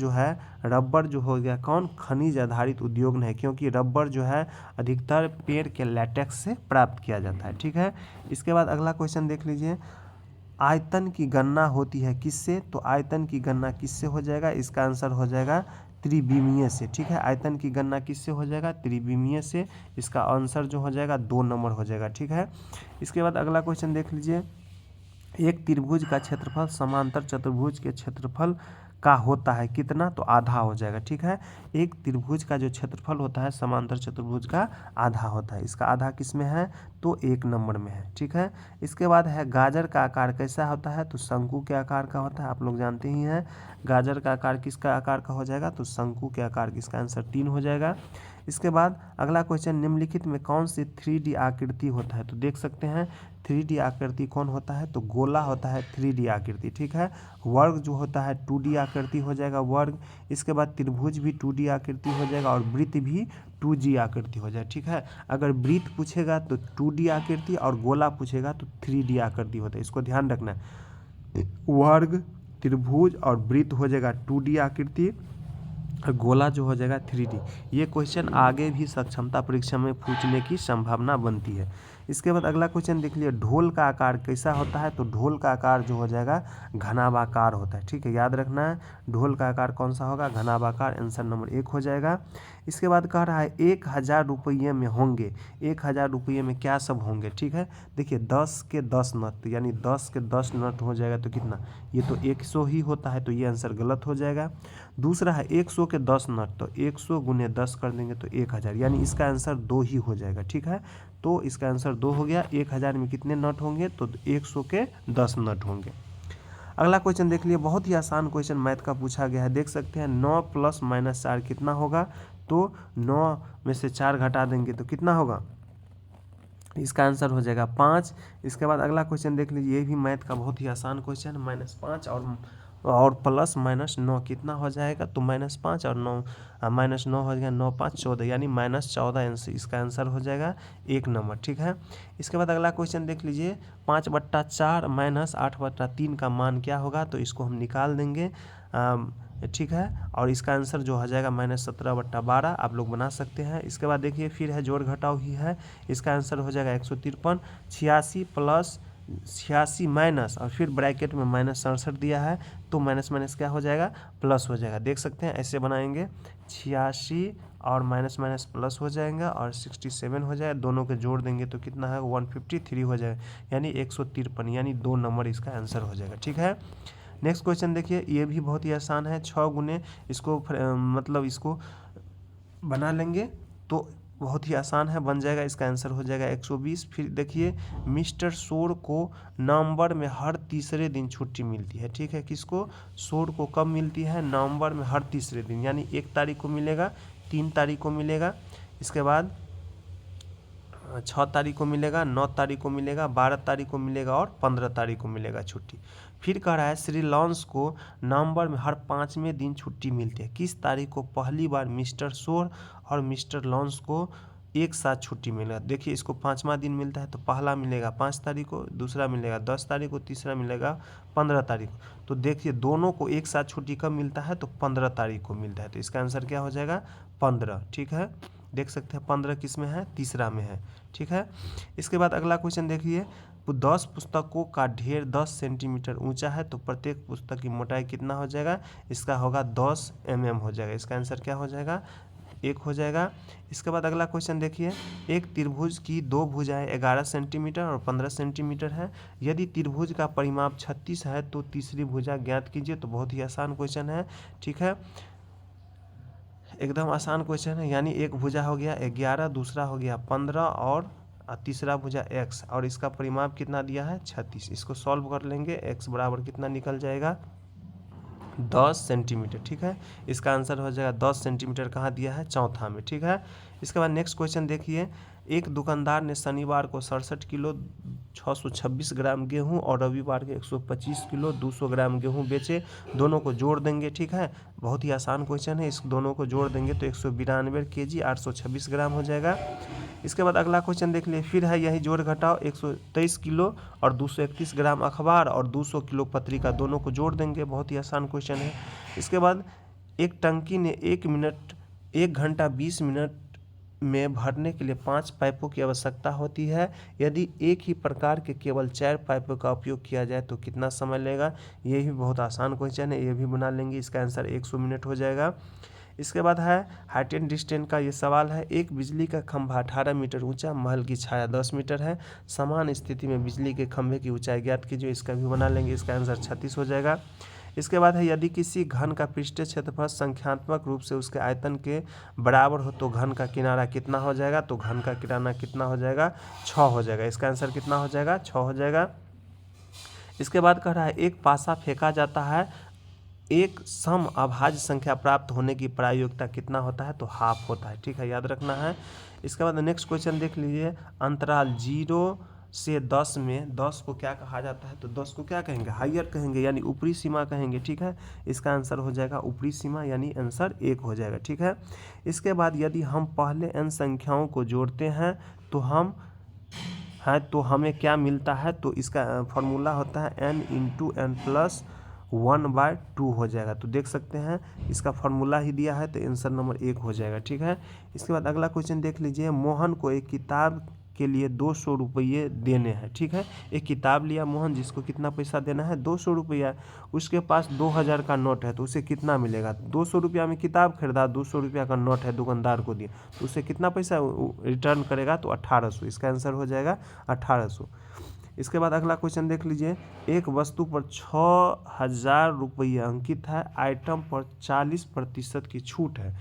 जो हो गया कौन, खनिज आधारित उद्योग नहीं, क्योंकि रबर जो है अधिकतर पेड़ के लैटेक्स से प्राप्त किया जाता है, ठीक है। इसके बाद अगला क्वेश्चन देख लीजिए, आयतन की गणना होती है किससे, तो आयतन की गणना किससे हो जाएगा, इसका आंसर हो जाएगा त्रिविमीय से, ठीक है, आयतन की गणना किससे हो जाएगा, त्रिविमीय से, इसका आंसर जो हो जाएगा 2 नंबर हो जाएगा, ठीक है। इसके बाद अगला क्वेश्चन देख लीजिए, एक त्रिभुज का क्षेत्रफल समांतर चतुर्भुज के क्षेत्रफल का होता है कितना, तो आधा हो जाएगा, ठीक है, एक त्रिभुज का जो क्षेत्रफल होता है समांतर चतुर्भुज का आधा होता है, इसका आधा किस में है, तो 1 नंबर में है, ठीक है। इसके बाद है गाजर का आकार कैसा होता है, तो शंकु के आकार का होता है, आप लोग जानते ही हैं गाजर का आकार किसका आकार का हो जाएगा, तो शंकु के आकार, इसका आंसर 3 हो जाएगा। इसके बाद अगला क्वेश्चन, निम्नलिखित में कौन सी 3D आकृति होता है, तो देख सकते हैं 3D आकृति कौन होता है, तो गोला होता है 3D आकृति, ठीक है, वर्ग जो होता है 2D आकृति हो जाएगा वर्ग। इसके बाद त्रिभुज भी 2D आकृति हो जाएगा और वृत्त भी 2G आकृति हो जाए, ठीक है, अगर वृत्त पूछेगा तो 2D आकृति और गोला पूछेगा तो 3D आकृति होता है, इसको ध्यान रखना है, वर्ग त्रिभुज और वृत्त हो जाएगा 2D आकृति, गोला जो हो जाएगा 3D। ये क्वेश्चन आगे भी सक्षमता परीक्षा में पूछने की संभावना बनती है। इसके बाद अगला क्वेश्चन देख लीजिए, ढोल का आकार कैसा होता है, तो ढोल का आकार जो हो जाएगा घनाभाकार होता है। ठीक है, याद रखना है ढोल का आकार कौन सा होगा, घनाभाकार। आंसर नंबर 1 हो जाएगा। इसके बाद कह रहा है 1000 रुपये में होंगे, 1000 रुपये में क्या सब होंगे। ठीक है, देखिए 10 के 10 नट यानी 10 के 10 नट हो जाएगा तो कितना, ये तो 100 ही होता है, तो ये आंसर गलत हो जाएगा। दूसरा है 100 के 10 नट, तो 100 गुने 10 कर देंगे तो 1000, यानी इसका आंसर 2 ही हो जाएगा। ठीक है, तो इसका आंसर 2 हो गया। 1000 में कितने नट होंगे, तो 100 के 10 नट होंगे। अगला क्वेश्चन देख लिए, बहुत ही आसान क्वेश्चन मैथ का पूछा गया है, देख सकते हैं 9 + -4 कितना होगा, तो 9 में से 4 घटा देंगे तो कितना होगा, इसका आंसर हो जाएगा 5। इसके बाद अगला क्वेश्चन देख लीजिए, ये भी मैथ का बहुत ही आसान क्वेश्चन, -5 और +-9 कितना हो जाएगा, तो -5 और 9 -9 हो जाएगा, 9 5 14 यानी -14 इसका आंसर हो जाएगा 1 नंबर। ठीक है, इसके बाद अगला क्वेश्चन देख लीजिए, 5/4 -8/3 का मान क्या होगा, तो इसको हम निकाल देंगे। ठीक है, और इसका आंसर जो हो जाएगा -17/12 आप लोग बना सकते हैं। इसके बाद देखिए फिर है जोड़ घटाव ही है, इसका आंसर हो जाएगा 153। 86 + 86 माइनस और फिर ब्रैकेट में -67 दिया है, तो माइनस माइनस क्या हो जाएगा, प्लस हो जाएगा। देख सकते हैं ऐसे बनाएंगे, 86 और माइनस माइनस प्लस हो जाएगा और 67 हो जाएगा, दोनों के जोड़ देंगे तो कितना है 153 हो जाएगा, यानी 153, यानी 2 नंबर इसका आंसर हो जाएगा। ठीक है, नेक्स्ट क्वेश्चन देखिए, ये भी बहुत ही आसान है, 6 गुने इसको मतलब इसको बना लेंगे तो बहुत ही आसान है, बन जाएगा, इसका आंसर हो जाएगा 120। फिर देखिए, मिस्टर शोर को नवंबर में हर तीसरे दिन छुट्टी मिलती है। ठीक है, किसको, शोर को कब मिलती है, नवंबर में हर तीसरे दिन, यानी 1 तारीख को मिलेगा, 3 तारीख को मिलेगा, इसके बाद 6 तारीख को मिलेगा, 9 तारीख को मिलेगा, 12 तारीख को मिलेगा और 15 तारीख को मिलेगा छुट्टी। फिर कह रहा है श्री लॉन्स को नवंबर में हर 5वें दिन छुट्टी मिलती है, किस तारीख को पहली बार मिस्टर शोर और मिस्टर लॉन्स को एक साथ छुट्टी मिलेगा। देखिए इसको 5वां दिन मिलता है, तो पहला मिलेगा 5 तारीख को, दूसरा मिलेगा 10 तारीख को, तीसरा मिलेगा 15 तारीख को। तो देखिए दोनों को एक साथ छुट्टी कब मिलता है, तो 15 तारीख को मिलता है, तो इसका आंसर क्या हो जाएगा 15। ठीक है, देख सकते हैं 15 किस में है, तीसरा में है। ठीक है, इसके बाद अगला क्वेश्चन देखिए, 10 पुस्तकों का ढेर 10 सेंटीमीटर ऊंचा है, तो प्रत्येक पुस्तक की मोटाई कितना हो जाएगा, इसका होगा 10 mm हो जाएगा, इसका आंसर क्या हो जाएगा 1 हो जाएगा। इसके बाद अगला क्वेश्चन देखिए, एक त्रिभुज की 2 भुजाएं 11 सेंटीमीटर और 15 सेंटीमीटर है, यदि त्रिभुज का परिमाप 36 है तो तीसरी भुजा ज्ञात कीजिए। तो बहुत ही आसान क्वेश्चन है। ठीक है, एकदम आसान क्वेश्चन है, यानी एक भुजा हो गया 11, दूसरा हो गया 15 और तीसरा भुजा x, और इसका परिमाप कितना दिया है 36। इसको सॉल्व कर लेंगे, x बराबर कितना निकल जाएगा 10 सेंटीमीटर। ठीक है, इसका आंसर हो जाएगा 10 सेंटीमीटर, कहाँ दिया है, चौथा में। ठीक है, इसके बाद नेक्स्ट क्वेश्चन देखिए, एक दुकानदार ने शनिवार को 67 किलो 626 ग्राम गेहूं और रविवार के 125 किलो 200 ग्राम गेहूं बेचे, दोनों को जोड़ देंगे। ठीक है, बहुत ही आसान क्वेश्चन है, इस दोनों को जोड़ देंगे तो 192 kg 826 ग्राम हो जाएगा। इसके बाद अगला क्वेश्चन देख लिए, फिर है यही जोड़ घटाओ, 123 किलो और 231 ग्राम अखबार और 200 किलो पत्रिका, दोनों को जोड़ देंगे, बहुत ही आसान क्वेश्चन है। इसके बाद एक टंकी ने 1 घंटा 20 मिनट में भरने के लिए 5 पाइपों की आवश्यकता होती है, यदि एक ही प्रकार के केवल 4 पाइपों का उपयोग किया जाए तो कितना समय लेगा। ये भी बहुत आसान क्वेश्चन है, ये भी बना लेंगे, इसका आंसर 100 मिनट हो जाएगा। इसके बाद है हाइट एंड डिस्टेंस का ये सवाल है, एक बिजली का खंभा 18 मीटर ऊंचा, महल की छाया 10 मीटर है, समान स्थिति में बिजली के खंभे की ऊंचाई ज्ञात कीजिए, इसका भी बना लेंगे, इसका आंसर 36 हो जाएगा। इसके बाद है यदि किसी घन का पृष्ठीय क्षेत्रफल संख्यात्मक रूप से उसके आयतन के बराबर हो तो घन का किनारा कितना हो जाएगा, तो घन का किनारा कितना हो जाएगा 6 हो जाएगा, इसका आंसर कितना हो जाएगा 6 हो जाएगा। इसके बाद कह रहा है एक पासा फेंका जाता है, एक सम अभाज्य संख्या प्राप्त होने की प्रायोगिकता कितना होता है, तो हाफ होता है। ठीक है, याद रखना है। इसके बाद नेक्स्ट क्वेश्चन देख लीजिए, अंतराल 0 से 10 में 10 को क्या कहा जाता है, तो 10 को क्या कहेंगे, हायर कहेंगे, यानी ऊपरी सीमा कहेंगे। ठीक है, इसका आंसर हो जाएगा ऊपरी सीमा, यानी आंसर 1 हो जाएगा। ठीक है, इसके बाद यदि हम पहले n संख्याओं को जोड़ते हैं तो हमें क्या मिलता है, तो इसका फॉर्मूला होता है n × n + 1/2 हो जाएगा। तो देख सकते हैं इसका फॉर्मूला ही दिया है, तो आंसर नंबर 1 हो जाएगा। ठीक है, इसके बाद अगला क्वेश्चन देख लीजिए, मोहन को एक किताब के लिए 200 रुपये देने हैं। ठीक है, एक किताब लिया मोहन, जिसको कितना पैसा देना है 200 रुपया। उसके पास 2000 का नोट है तो उसे कितना मिलेगा? 200 रुपया में किताब खरीदा, 200 रुपया का नोट है, दुकानदार को दिया, तो उसे कितना पैसा रिटर्न करेगा? तो 1800। इसका आंसर हो जाएगा 1800। इसके बाद अगला क्वेश्चन देख लीजिए। एक वस्तु पर 6000 रुपये अंकित है, आइटम पर 40% की छूट है,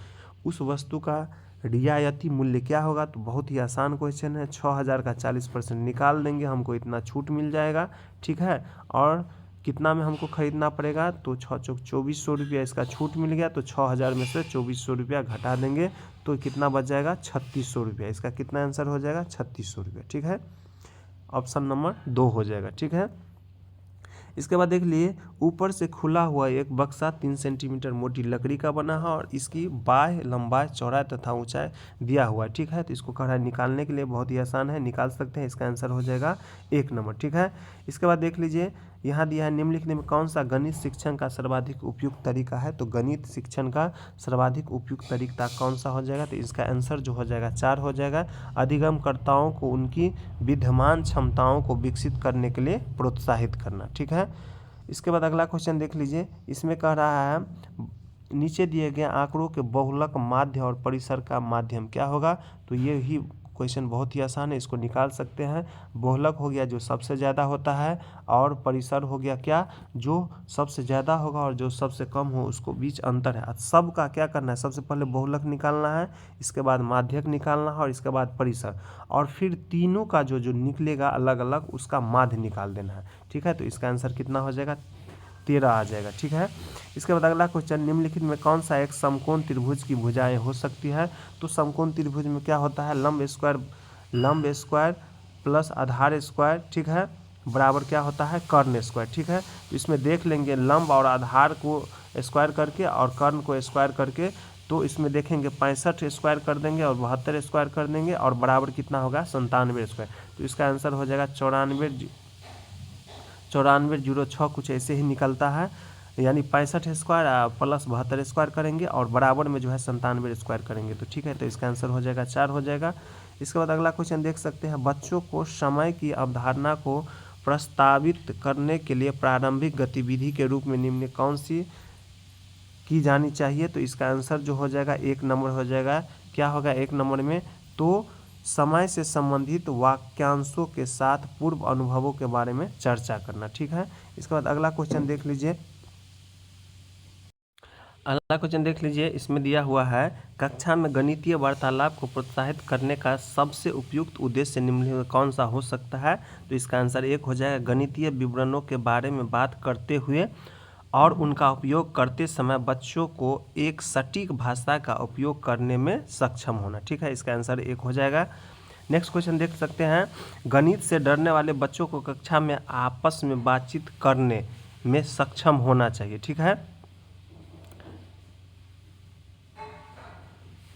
उस वस्तु का रियायती मूल्य क्या होगा? तो बहुत ही आसान क्वेश्चन है। 6000 का 40% निकाल देंगे, हमको इतना छूट मिल जाएगा। ठीक है, और कितना में हमको खरीदना पड़ेगा? तो 6 चौक 2400 रुपया इसका छूट मिल गया, तो 6000 में से 2400 रुपया घटा देंगे तो कितना बच जाएगा? 3600 रुपया। इसका कितना आंसर हो जाएगा? 3600 रुपया। ठीक है, ऑप्शन नंबर 2 हो जाएगा। ठीक है, इसके बाद देख लिए, ऊपर से खुला हुआ एक बक्सा 3 सेंटीमीटर मोटी लकड़ी का बना है और इसकी बाह्य लंबाई, चौड़ाई तथा ऊंचाई दिया हुआ है। ठीक है, तो इसको कह रहा है निकालने के लिए बहुत ही आसान है, निकाल सकते हैं। इसका आंसर हो जाएगा 1 नंबर। ठीक है, इसके बाद देख लीजिए, यहाँ दिया है निम्नलिखित में कौन सा गणित शिक्षण का सर्वाधिक उपयुक्त तरीका है? तो गणित शिक्षण का सर्वाधिक उपयुक्त तरीका कौन सा हो जाएगा? तो इसका आंसर जो हो जाएगा 4 हो जाएगा। अधिगमकर्ताओं को उनकी विद्यमान क्षमताओं को विकसित करने के लिए प्रोत्साहित करना। ठीक है, इसके बाद अगला क्वेश्चन देख लीजिए। इसमें कह रहा है नीचे दिए गए आंकड़ों के बहुलक, माध्य और परिसर का माध्यम क्या होगा? तो ये ही क्वेश्चन बहुत ही आसान है, इसको निकाल सकते हैं। बहुलक हो गया जो सबसे ज़्यादा होता है, और परिसर हो गया क्या? जो सबसे ज़्यादा होगा और जो सबसे कम हो उसको बीच अंतर है। सब का क्या करना है? सबसे पहले बहुलक निकालना है, इसके बाद माध्यक निकालना है और इसके बाद परिसर, और फिर तीनों का जो जो निकलेगा अलग अलग उसका माध्य निकाल देना है। ठीक है, तो इसका आंसर कितना हो जाएगा? 13 आ जाएगा। ठीक है, इसके बाद अगला क्वेश्चन, निम्नलिखित में कौन सा एक समकोण त्रिभुज की भुजाएं हो सकती है? तो समकोण त्रिभुज में क्या होता है? लंब स्क्वायर प्लस आधार स्क्वायर, ठीक है, बराबर क्या होता है? कर्ण स्क्वायर। ठीक है, तो इसमें देख लेंगे लंब और आधार को स्क्वायर करके और कर्ण को स्क्वायर करके, तो इसमें देखेंगे 65 स्क्वायर कर देंगे और 72 स्क्वायर कर देंगे और बराबर कितना होगा? 97 स्क्वायर। तो इसका आंसर हो जाएगा 9406, कुछ ऐसे ही निकलता है, यानी 65 स्क्वायर प्लस 72 स्क्वायर करेंगे और बराबर में जो है 97 स्क्वायर करेंगे। तो ठीक है, तो इसका आंसर हो जाएगा 4 हो जाएगा। इसके बाद अगला क्वेश्चन देख सकते हैं, बच्चों को समय की अवधारणा को प्रस्तावित करने के लिए प्रारंभिक गतिविधि के रूप में निम्न कौन सी की जानी चाहिए? तो इसका आंसर जो हो जाएगा 1 नंबर हो जाएगा। क्या होगा 1 नंबर में? तो समय से संबंधित वाक्यांशों के साथ पूर्व अनुभवों के बारे में चर्चा करना। ठीक है, इसके बाद अगला क्वेश्चन देख लीजिए। अगला क्वेश्चन देख लीजिए, इसमें दिया हुआ है, कक्षा में गणितीय वार्तालाप को प्रोत्साहित करने का सबसे उपयुक्त उद्देश्य निम्नलिखित में कौन सा हो सकता है? तो इसका आंसर 1 हो जाएगा, गणितीय विवरणों के बारे में बात करते हुए और उनका उपयोग करते समय बच्चों को एक सटीक भाषा का उपयोग करने में सक्षम होना। ठीक है, इसका आंसर 1 हो जाएगा। नेक्स्ट क्वेश्चन देख सकते हैं, गणित से डरने वाले बच्चों को कक्षा में आपस में बातचीत करने में सक्षम होना चाहिए। ठीक है,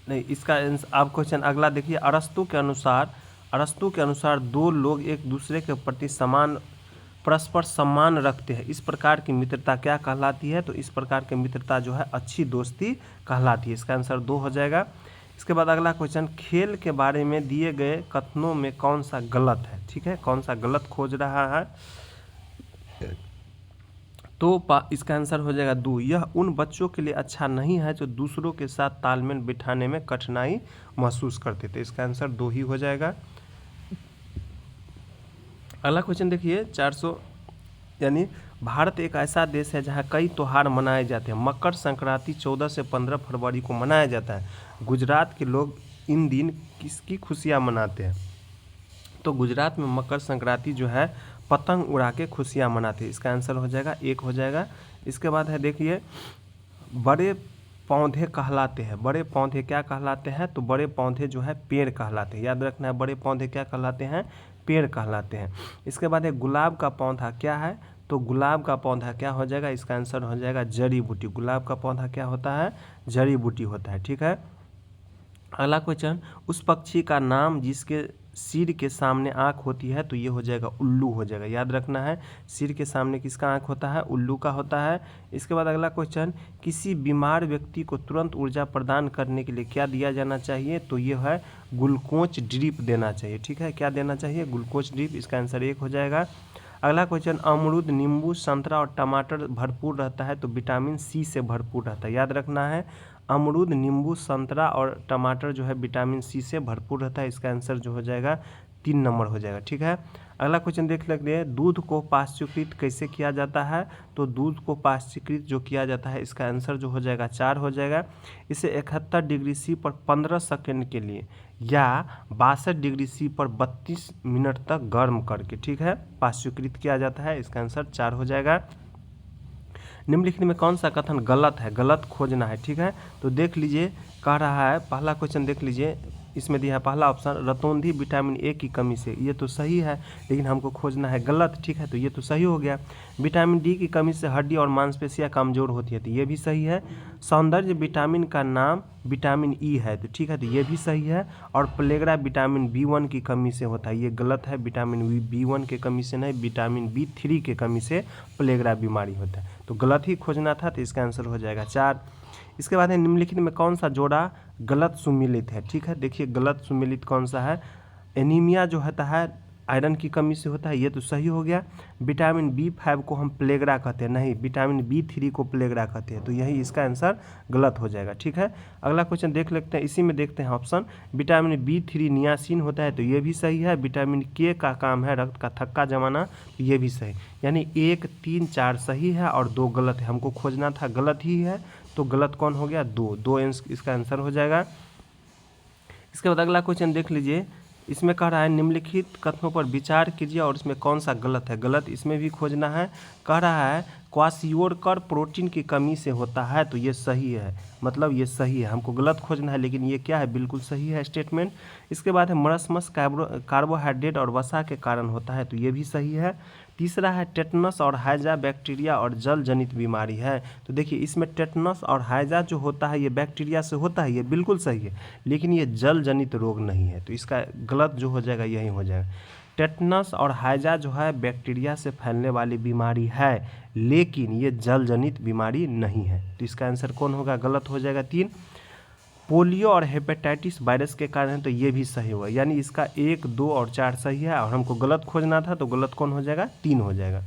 नहीं, इसका आप क्वेश्चन अगला देखिए, अरस्तु के अनुसार दो लोग एक दूसरे के प्रति परस्पर सम्मान रखते हैं, इस प्रकार की मित्रता क्या कहलाती है? तो इस प्रकार की मित्रता जो है अच्छी दोस्ती कहलाती है। इसका आंसर 2 हो जाएगा। इसके बाद अगला क्वेश्चन, खेल के बारे में दिए गए कथनों में कौन सा गलत है? ठीक है, कौन सा गलत खोज रहा है? तो इसका आंसर हो जाएगा 2। यह उन बच्चों के लिए अच्छा नहीं है जो दूसरों के साथ तालमेल बिठाने में कठिनाई महसूस करते थे। इसका आंसर 2 ही हो जाएगा। अगला क्वेश्चन देखिए 400, यानी भारत एक ऐसा देश है जहाँ कई त्यौहार मनाए जाते हैं। मकर संक्रांति 14 से 15 फरवरी को मनाया जाता है। गुजरात के लोग इन दिन किसकी खुशियाँ मनाते हैं? तो गुजरात में मकर संक्रांति जो है पतंग उड़ा के खुशियाँ मनाते हैं। इसका आंसर हो जाएगा 1 हो जाएगा। इसके बाद है देखिए, बड़े पौधे कहलाते हैं, बड़े पौधे क्या कहलाते हैं? तो बड़े पौधे जो है पेड़ कहलाते हैं। याद रखना है, बड़े पौधे क्या कहलाते हैं? पेड़ कहलाते हैं। इसके बाद है गुलाब का पौधा क्या है? तो गुलाब का पौधा क्या हो जाएगा? इसका आंसर हो जाएगा जड़ी बूटी। गुलाब का पौधा क्या होता है? जड़ी बूटी होता है। ठीक है, अगला क्वेश्चन, उस पक्षी का नाम जिसके सिर के सामने आँख होती है तो ये हो जाएगा उल्लू हो जाएगा। याद रखना है, सिर के सामने किसका आँख होता है? उल्लू का होता है। इसके बाद अगला क्वेश्चन, किसी बीमार व्यक्ति को तुरंत ऊर्जा प्रदान करने के लिए क्या दिया जाना चाहिए? तो ये है ग्लूकोज ड्रिप देना चाहिए। ठीक है, क्या देना चाहिए? Glucose drip. इसका आंसर 1 हो जाएगा। अगला क्वेश्चन, अमरूद, नींबू, संतरा और टमाटर भरपूर रहता है तो विटामिन सी से भरपूर रहता है। याद रखना है, अमरूद, नींबू, संतरा और टमाटर जो है विटामिन सी से भरपूर रहता है। इसका आंसर जो हो जाएगा 3 नंबर हो जाएगा। ठीक है, अगला क्वेश्चन देख लेते हैं, दूध को पाश्चुकृत कैसे किया जाता है? तो दूध को पाश्चुकृत जो किया जाता है, इसका आंसर जो हो जाएगा 4 हो जाएगा। इसे 71 डिग्री सी पर 15 सेकंड के लिए या 62 डिग्री सी पर 32 मिनट तक गर्म करके, ठीक है, पाश्चुकृत किया जाता है। इसका आंसर 4 हो जाएगा। निम्नलिखित में कौन सा कथन गलत है? गलत खोजना है। ठीक है, तो देख लीजिए, कह रहा है, पहला क्वेश्चन देख लीजिए, इसमें दिया है पहला ऑप्शन, रतौंधी विटामिन ए की कमी से। ये तो सही है, लेकिन हमको खोजना है गलत। ठीक है, तो ये तो सही हो गया। विटामिन डी की कमी से हड्डी और मांसपेशियां कमजोर होती है, तो ये भी सही है। सौंदर्य विटामिन का नाम विटामिन ई है, तो ठीक है, तो ये भी सही है। और प्लेगरा विटामिन B1 की कमी से होता है, ये गलत है। विटामिन B1 के कमी से नहीं, विटामिन B3 के कमी से प्लेगरा बीमारी होता है, तो गलत ही खोजना था। तो इसका आंसर हो जाएगा 4। इसके बाद है, निम्नलिखित में कौन सा जोड़ा गलत सुमेलित है? ठीक है, देखिए गलत सुमेलित कौन सा है? एनीमिया जो होता है आयरन की कमी से होता है, ये तो सही हो गया। विटामिन B5 को हम प्लेगरा कहते हैं, नहीं, विटामिन B3 को प्लेगरा कहते हैं, तो यही इसका आंसर गलत हो जाएगा। ठीक है, अगला क्वेश्चन देख लेते हैं, इसी में देखते हैं ऑप्शन, विटामिन B3 नियासिन होता है, तो ये भी सही है। विटामिन K का काम है रक्त का थक्का जमाना, तो ये भी सही। यानी 1, 3, 4 सही है और 2 गलत है। हमको खोजना था गलत ही है, तो गलत कौन हो गया? 2 इसका आंसर हो जाएगा। इसके बाद अगला क्वेश्चन देख लीजिए, इसमें कह रहा है, निम्नलिखित कथनों पर विचार कीजिए और इसमें कौन सा गलत है? गलत इसमें भी खोजना है। कह रहा है, क्वाशियोरकर प्रोटीन की कमी से होता है, तो ये सही है, मतलब ये सही है। हमको गलत खोजना है, लेकिन ये क्या है? बिल्कुल सही है स्टेटमेंट। इसके बाद है, मरस्मस कार्बोहाइड्रेट और वसा के कारण होता है, तो ये भी सही है। तीसरा है, टेटनस और हैजा बैक्टीरिया और जल जनित बीमारी है, तो देखिए इसमें टेटनस और हैजा जो होता है ये बैक्टीरिया से होता है, ये बिल्कुल सही है, लेकिन ये जल जनित रोग नहीं है, तो इसका गलत जो हो जाएगा यही हो जाएगा। टेटनस और हैजा जो है बैक्टीरिया से फैलने वाली बीमारी है, लेकिन ये जल जनित बीमारी नहीं है, तो इसका आंसर कौन होगा? गलत हो जाएगा 3। पोलियो और हेपेटाइटिस वायरस के कारण है, तो ये भी सही हुआ, यानी इसका 1, 2 और 4 सही है, और हमको गलत खोजना था, तो गलत कौन हो जाएगा? 3 हो जाएगा।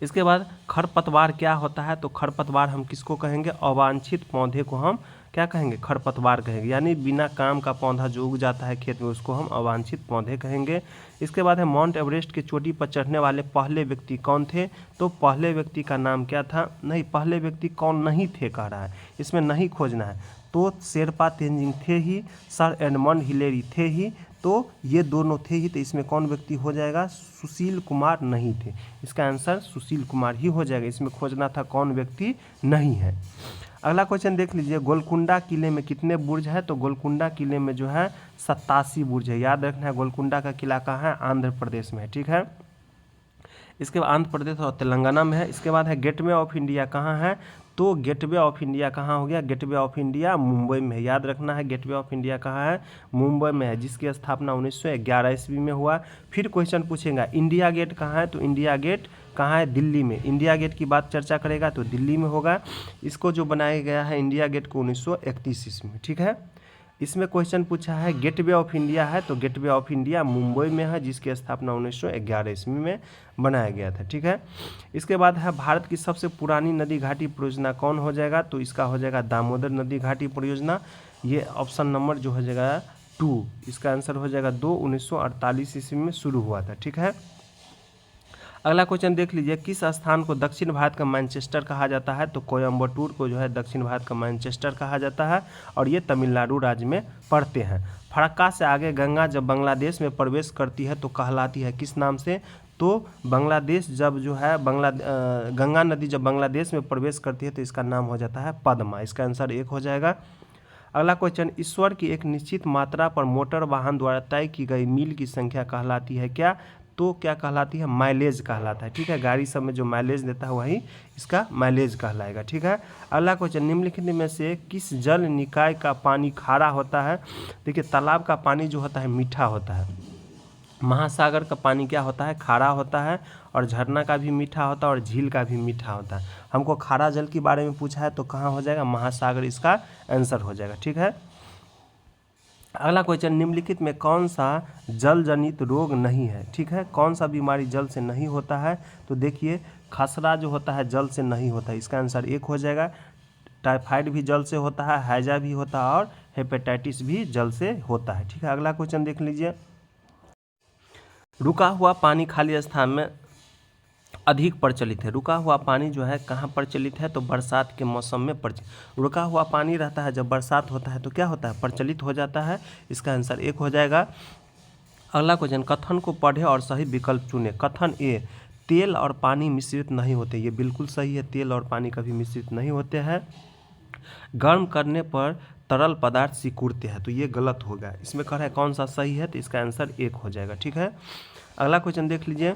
इसके बाद खरपतवार क्या होता है? तो खरपतवार हम किसको कहेंगे? अवांछित पौधे को हम क्या कहेंगे? खरपतवार कहेंगे, यानी बिना काम का पौधा जो उग जाता है खेत में, उसको हम अवांछित पौधे कहेंगे। इसके बाद है, माउंट एवरेस्ट की चोटी पर चढ़ने वाले पहले व्यक्ति कौन थे? तो पहले व्यक्ति का नाम क्या था? नहीं, पहले व्यक्ति कौन नहीं थे कह रहा है, इसमें नहीं खोजना है। तो शेरपा तेंजिंग थे ही, सर एडमंड हिलेरी थे ही, तो ये दोनों थे ही, तो इसमें कौन व्यक्ति हो जाएगा? सुशील कुमार नहीं थे, इसका आंसर सुशील कुमार ही हो जाएगा। इसमें खोजना था कौन व्यक्ति नहीं है। अगला क्वेश्चन देख लीजिए, गोलकुंडा किले में कितने बुर्ज है? तो गोलकुंडा किले में जो है 87 बुर्ज है। याद रखना है, गोलकुंडा का किला कहाँ है? आंध्र प्रदेश में है। ठीक है, इसके बाद आंध्र प्रदेश और तेलंगाना में है। इसके बाद है, गेटवे ऑफ इंडिया कहाँ है? तो गेटवे ऑफ इंडिया कहाँ हो गया? गेटवे ऑफ इंडिया मुंबई में है। याद रखना है, गेटवे ऑफ इंडिया कहाँ है? मुंबई में है, जिसकी स्थापना 1911 ईस्वी में हुआ। फिर क्वेश्चन पूछेगा, इंडिया गेट कहाँ है? तो इंडिया गेट कहाँ है? दिल्ली में। इंडिया गेट की बात चर्चा करेगा तो दिल्ली में होगा। इसको जो बनाया गया है इंडिया गेट को 1931 ईस्वी में। ठीक है, इसमें क्वेश्चन पूछा है, गेटवे ऑफ इंडिया है, तो गेटवे ऑफ इंडिया मुंबई में है, जिसकी स्थापना 1911 ईस्वी में बनाया गया था। ठीक है, इसके बाद है, भारत की सबसे पुरानी नदी घाटी परियोजना कौन हो जाएगा? तो इसका हो जाएगा दामोदर नदी घाटी परियोजना। ये ऑप्शन नंबर जो हो जाएगा 2, इसका आंसर हो जाएगा 2, 1948 ईस्वी में शुरू हुआ था। ठीक है, अगला क्वेश्चन देख लीजिए, किस स्थान को दक्षिण भारत का मैनचेस्टर कहा जाता है? तो कोयम्बटूर को जो है दक्षिण भारत का मैनचेस्टर कहा जाता है, और ये तमिलनाडु राज्य में पड़ते हैं। फरक्का से आगे गंगा जब बांग्लादेश में प्रवेश करती है तो कहलाती है किस नाम से? तो बांग्लादेश जब जो है गंगा नदी जब बांग्लादेश में प्रवेश करती है तो इसका नाम हो जाता है पद्मा। इसका आंसर 1 हो जाएगा। अगला क्वेश्चन, ईश्वर की एक निश्चित मात्रा पर मोटर वाहन द्वारा तय की गई मील की संख्या कहलाती है क्या? तो क्या कहलाती है, माइलेज कहलाता है। ठीक है, गाड़ी सब में जो माइलेज देता है वही इसका माइलेज कहलाएगा। ठीक है, अगला क्वेश्चन, निम्नलिखित में से किस जल निकाय का पानी खारा होता है। देखिए, तालाब का पानी जो होता है मीठा होता है, महासागर का पानी क्या होता है, खारा होता है, और झरना का भी मीठा होता है और झील का भी मीठा होता है। हमको खारा जल के बारे में पूछा है तो कहाँ हो जाएगा, महासागर इसका आंसर हो जाएगा। ठीक है, अगला क्वेश्चन, निम्नलिखित में कौन सा जल जनित रोग नहीं है। ठीक है, कौन सा बीमारी जल से नहीं होता है, तो देखिए खसरा जो होता है जल से नहीं होता है, इसका आंसर 1 हो जाएगा। टाइफाइड भी जल से होता है, हैजा भी होता है और हेपेटाइटिस भी जल से होता है। ठीक है, अगला क्वेश्चन देख लीजिए, रुका हुआ पानी खाली स्थान में अधिक प्रचलित है। रुका हुआ पानी जो है कहाँ प्रचलित है, तो बरसात के मौसम में प्रचलित। रुका हुआ पानी रहता है, जब बरसात होता है तो क्या होता है, प्रचलित हो जाता है। इसका आंसर 1 हो जाएगा। अगला क्वेश्चन, कथन को पढ़े और सही विकल्प चुने। कथन ए, तेल और पानी मिश्रित नहीं होते, ये बिल्कुल सही है, तेल और पानी कभी मिश्रित नहीं होते हैं। गर्म करने पर तरल पदार्थ सिकुड़ते हैं, तो ये गलत होगा। इसमें कह रहा है कौन सा सही है, तो इसका आंसर 1 हो जाएगा। ठीक है, अगला क्वेश्चन देख लीजिए,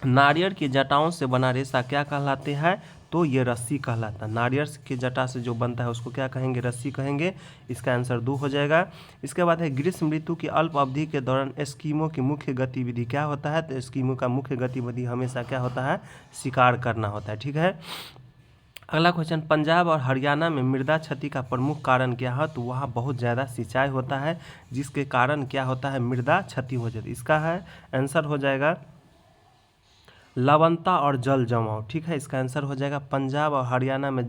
नारियल की जटाओं से बना रेशा क्या कहलाते हैं, तो ये रस्सी कहलाता है। नारियल की जटा से जो बनता है उसको क्या कहेंगे, रस्सी कहेंगे। इसका आंसर 2 हो जाएगा। इसके बाद है, ग्रीष्म ऋतु की अल्प अवधि के दौरान एस्किमो की मुख्य गतिविधि क्या होता है, तो एस्किमो का मुख्य गतिविधि हमेशा क्या होता है, शिकार करना होता है। ठीक है, अगला क्वेश्चन, पंजाब और हरियाणा में मृदा क्षति का प्रमुख कारण क्या है, तो वहाँ बहुत ज़्यादा सिंचाई होता है, जिसके कारण क्या होता है, मृदा क्षति हो जाती है। इसका है आंसर हो जाएगा लवणता और जल जमाव। ठीक है, इसका आंसर हो जाएगा पंजाब और हरियाणा में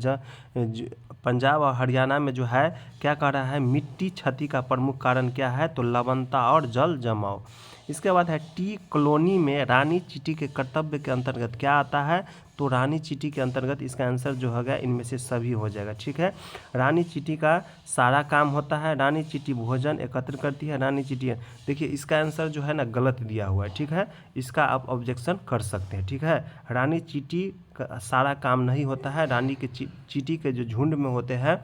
पंजाब और हरियाणा में जो है क्या कह रहा है, मिट्टी क्षति का प्रमुख कारण क्या है, तो लवणता और जल जमाव। इसके बाद है, टी कॉलोनी में रानी चींटी के कर्तव्य के अंतर्गत क्या आता है, तो रानी चींटी के अंतर्गत इसका आंसर जो होगा इनमें से सभी हो जाएगा। ठीक है, रानी चींटी का सारा काम होता है, रानी चींटी भोजन एकत्र करती है, रानी चींटी, देखिए इसका आंसर जो है ना गलत दिया हुआ है। ठीक है, इसका आप ऑब्जेक्शन कर सकते हैं। ठीक है, रानी चींटी का सारा काम नहीं होता है, रानी के चींटी के जो झुंड में होते हैं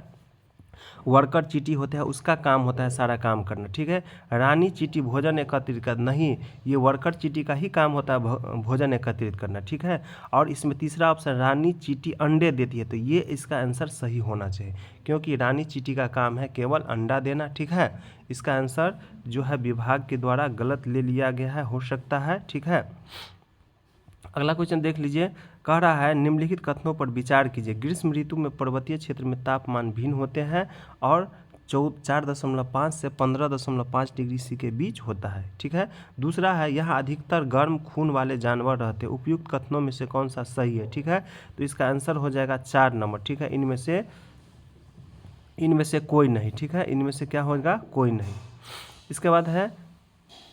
वर्कर चींटी होते हैं, उसका काम होता है सारा काम करना। ठीक है, रानी चींटी भोजन एकत्रित कर नहीं, ये वर्कर चींटी का ही काम होता है भोजन एकत्रित करना। ठीक है, और इसमें तीसरा ऑप्शन, रानी चींटी अंडे देती है, तो ये इसका आंसर सही होना चाहिए, क्योंकि रानी चींटी का काम है केवल अंडा देना। ठीक है, इसका आंसर जो है विभाग के द्वारा गलत ले लिया गया है, हो सकता है। ठीक है, अगला क्वेश्चन देख लीजिए, कह रहा है निम्नलिखित कथनों पर विचार कीजिए। ग्रीष्म ऋतु में पर्वतीय क्षेत्र में तापमान भिन्न होते हैं और 4.5 से 15.5 डिग्री सी के बीच होता है। ठीक है, दूसरा है, यहाँ अधिकतर गर्म खून वाले जानवर रहते हैं। उपयुक्त कथनों में से कौन सा सही है, ठीक है, तो इसका आंसर हो जाएगा 4 नंबर। ठीक है, इनमें से कोई नहीं। ठीक है, इनमें से क्या होगा, कोई नहीं। इसके बाद है,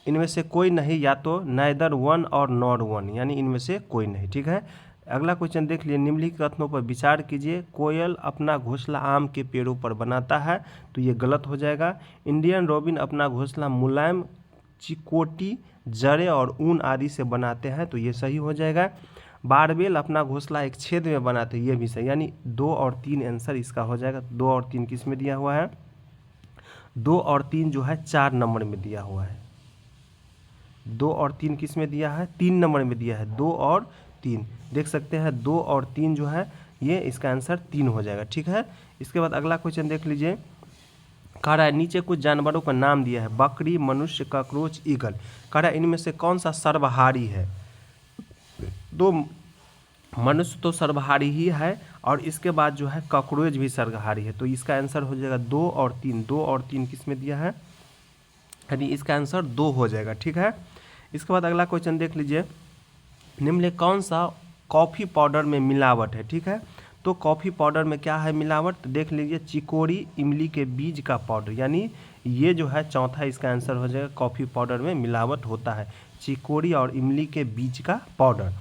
इनमें से कोई नहीं, या तो नाइदर वन और नॉर वन, यानी इनमें से कोई नहीं। ठीक है, अगला क्वेश्चन देख लिए, निम्नलिखित कथनों पर विचार कीजिए। कोयल अपना घोंसला आम के पेड़ों पर बनाता है, तो ये गलत हो जाएगा। इंडियन रोबिन अपना घोंसला मुलायम चिकोटी, जड़ें और ऊन आदि से बनाते हैं, तो ये सही हो जाएगा। बारबेल अपना घोंसला एक छेद में बनाते हैं, ये भी सही, यानी 2 और 3 आंसर इसका हो जाएगा। 2 और 3 किस में दिया हुआ है, 2 और 3 जो है 4 नंबर में दिया हुआ है। 2 और 3 किस में दिया है, 3 नंबर में दिया है। 2 और 3 देख सकते हैं, 2 और 3 जो है ये इसका आंसर 3 हो जाएगा। ठीक है, इसके बाद अगला क्वेश्चन देख लीजिए, कह रहा है नीचे कुछ जानवरों का नाम दिया है, बकरी, मनुष्य, कॉकरोच, ईगल। कह रहा है इनमें से कौन सा सर्वहारी है, तो मनुष्य तो सर्वहारी ही है, और इसके बाद जो है कॉकरोच भी सर्वहारी है, तो इसका आंसर हो जाएगा 2 और 3। 2 और 3 किस में दिया है, यानी इसका आंसर 2 हो जाएगा। ठीक है, इसके बाद अगला क्वेश्चन देख लीजिए, निम्न कौन सा कॉफ़ी पाउडर में मिलावट है। ठीक है, तो कॉफ़ी पाउडर में क्या है मिलावट, तो देख लीजिए चिकोरी इमली के बीज का पाउडर, यानी ये जो है चौथा इसका आंसर हो जाएगा, कॉफ़ी पाउडर में मिलावट होता है, चिकोरी और इमली के बीज का पाउडर।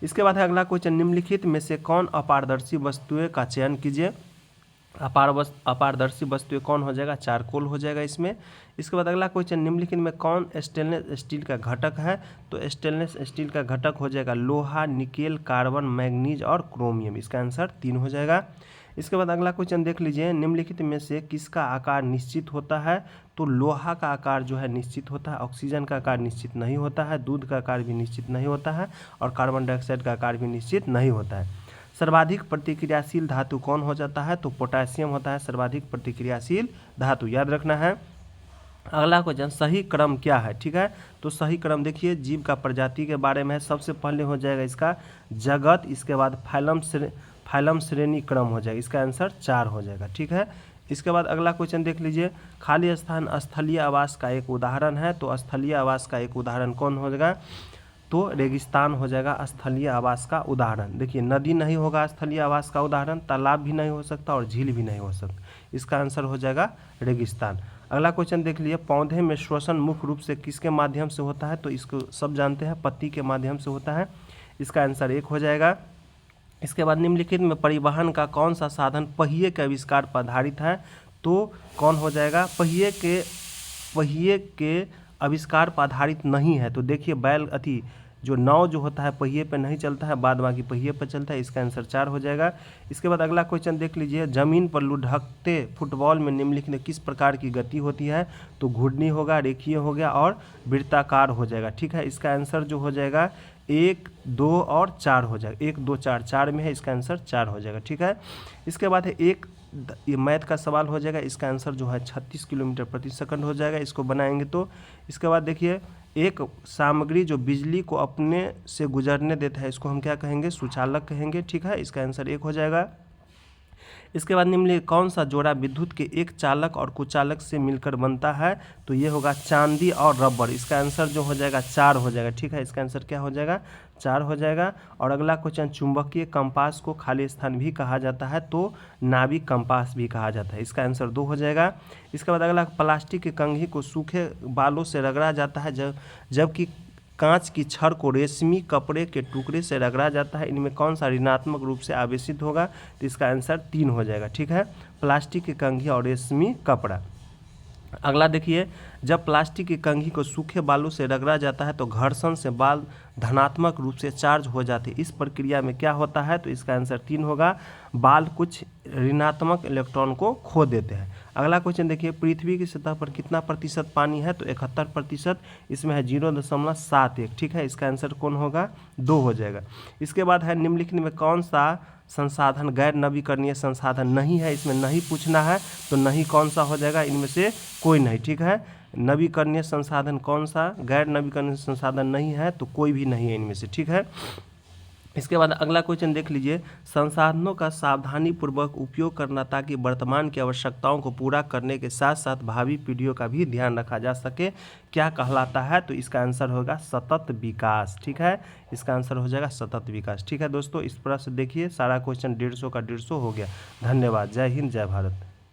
इसके बाद है अगला क्वेश्चन, निम्नलिखित में से कौन अपारदर्शी वस्तुएं का चयन कीजिए। अपारदर्शी वस्तुएं कौन हो जाएगा, चारकोल हो जाएगा इसमें। इसके बाद अगला क्वेश्चन, निम्नलिखित में कौन स्टेनलेस स्टील का घटक है, तो स्टेनलेस स्टील का घटक हो जाएगा लोहा, निकेल, कार्बन, मैग्नीज और क्रोमियम। इसका आंसर 3 हो जाएगा। इसके बाद अगला क्वेश्चन देख लीजिए, निम्नलिखित में से किसका आकार निश्चित होता है? तो लोहा का आकार जो है निश्चित होता है, ऑक्सीजन का आकार निश्चित नहीं होता है, दूध का आकार भी निश्चित नहीं होता है और कार्बन डाइऑक्साइड का आकार भी निश्चित नहीं होता है। सर्वाधिक प्रतिक्रियाशील धातु कौन हो जाता है? तो पोटेशियम होता है सर्वाधिक प्रतिक्रियाशील धातु, याद रखना है। अगला क्वेश्चन, सही क्रम क्या है? ठीक है, तो सही क्रम देखिए, जीव का प्रजाति के बारे में है। सबसे पहले हो जाएगा इसका जगत, इसके बाद फाइलम श्रेणी क्रम हो जाएगा, इसका आंसर 4 हो जाएगा। ठीक है, इसके बाद अगला क्वेश्चन देख लीजिए, खाली स्थान स्थलीय आवास का एक उदाहरण है। तो स्थलीय आवास का एक उदाहरण कौन हो जाएगा? तो रेगिस्तान हो जाएगा स्थलीय आवास का उदाहरण। देखिए, नदी नहीं होगा स्थलीय आवास का उदाहरण, तालाब भी नहीं हो सकता और झील भी नहीं हो सकता, इसका आंसर हो जाएगा रेगिस्तान। अगला क्वेश्चन देख लीजिए, पौधे में श्वसन मुख्य रूप से किसके माध्यम से होता है? तो इसको सब जानते हैं, पत्ती के माध्यम से होता है, इसका आंसर 1 हो जाएगा। इसके बाद निम्नलिखित में परिवहन का कौन सा साधन पहिए के आविष्कार पर आधारित है? तो कौन हो जाएगा? पहिए के आविष्कार पर आधारित नहीं है। तो देखिए, बैल जो नाव जो होता है पहिए पे नहीं चलता है, बाद बाकी पहिए पर चलता है, इसका आंसर 4 हो जाएगा। इसके बाद अगला क्वेश्चन देख लीजिए, जमीन पर लुढ़कते फुटबॉल में निम्नलिखित में किस प्रकार की गति होती है? तो घूर्णी होगा, रेखीय हो गया और वृत्ताकार हो जाएगा। ठीक है, इसका आंसर जो हो जाएगा 1, 2 और 4 हो जाएगा। 1, 2, 4 में है, इसका आंसर 4 हो जाएगा। ठीक है, इसके बाद है ये मैथ का सवाल हो जाएगा, इसका आंसर जो है 36 किलोमीटर प्रति सेकंड हो जाएगा, इसको बनाएंगे तो। इसके बाद देखिए, एक सामग्री जो बिजली को अपने से गुजरने देता है, इसको हम क्या कहेंगे? सुचालक कहेंगे। ठीक है, इसका आंसर 1 हो जाएगा। इसके बाद निम्नलिखित कौन सा जोड़ा विद्युत के एक चालक और कुचालक से मिलकर बनता है? तो ये होगा चांदी और रबर, इसका आंसर जो हो जाएगा 4 हो जाएगा। ठीक है, इसका आंसर क्या हो जाएगा? 4 हो जाएगा। और अगला क्वेश्चन, चुंबकीय कंपास को खाली स्थान भी कहा जाता है, तो नाभिक कंपास भी कहा जाता है, इसका आंसर 2 हो जाएगा। इसके बाद अगला, प्लास्टिक की कंघी को सूखे बालों से रगड़ा जाता है, जबकि कांच की छड़ को रेशमी कपड़े के टुकड़े से रगड़ा जाता है, इनमें कौन सा ऋणात्मक रूप से आवेशित होगा? तो इसका आंसर 3 हो जाएगा। ठीक है, प्लास्टिक की कंघी और रेशमी कपड़ा। अगला देखिए, जब प्लास्टिक की कंघी को सूखे बालू से रगड़ा जाता है तो घर्षण से बाल धनात्मक रूप से चार्ज हो जाते हैं, इस प्रक्रिया में क्या होता है? तो इसका आंसर 3 होगा, बाल कुछ ऋणात्मक इलेक्ट्रॉन को खो देते हैं। अगला क्वेश्चन देखिए, पृथ्वी की सतह पर कितना प्रतिशत पानी है? तो 71%, इसमें है 0.71। ठीक है, इसका आंसर कौन होगा? 2 हो जाएगा। इसके बाद है, निम्नलिखित में कौन सा संसाधन गैर नवीकरणीय संसाधन नहीं है? इसमें नहीं पूछना है, तो नहीं कौन सा हो जाएगा? इनमें से कोई नहीं। ठीक है, नवीकरणीय संसाधन कौन सा? गैर नवीकरणीय संसाधन नहीं है, तो कोई भी नहीं है इनमें से। ठीक है, इसके बाद अगला क्वेश्चन देख लीजिए, संसाधनों का सावधानीपूर्वक उपयोग करना ताकि वर्तमान की आवश्यकताओं को पूरा करने के साथ साथ भावी पीढ़ियों का भी ध्यान रखा जा सके, क्या कहलाता है? तो इसका आंसर होगा सतत विकास। ठीक है, इसका आंसर हो जाएगा सतत विकास। ठीक है दोस्तों, इस प्रश्न देखिए, सारा क्वेश्चन 150 का 150 हो गया। धन्यवाद, जय हिंद, जय भारत।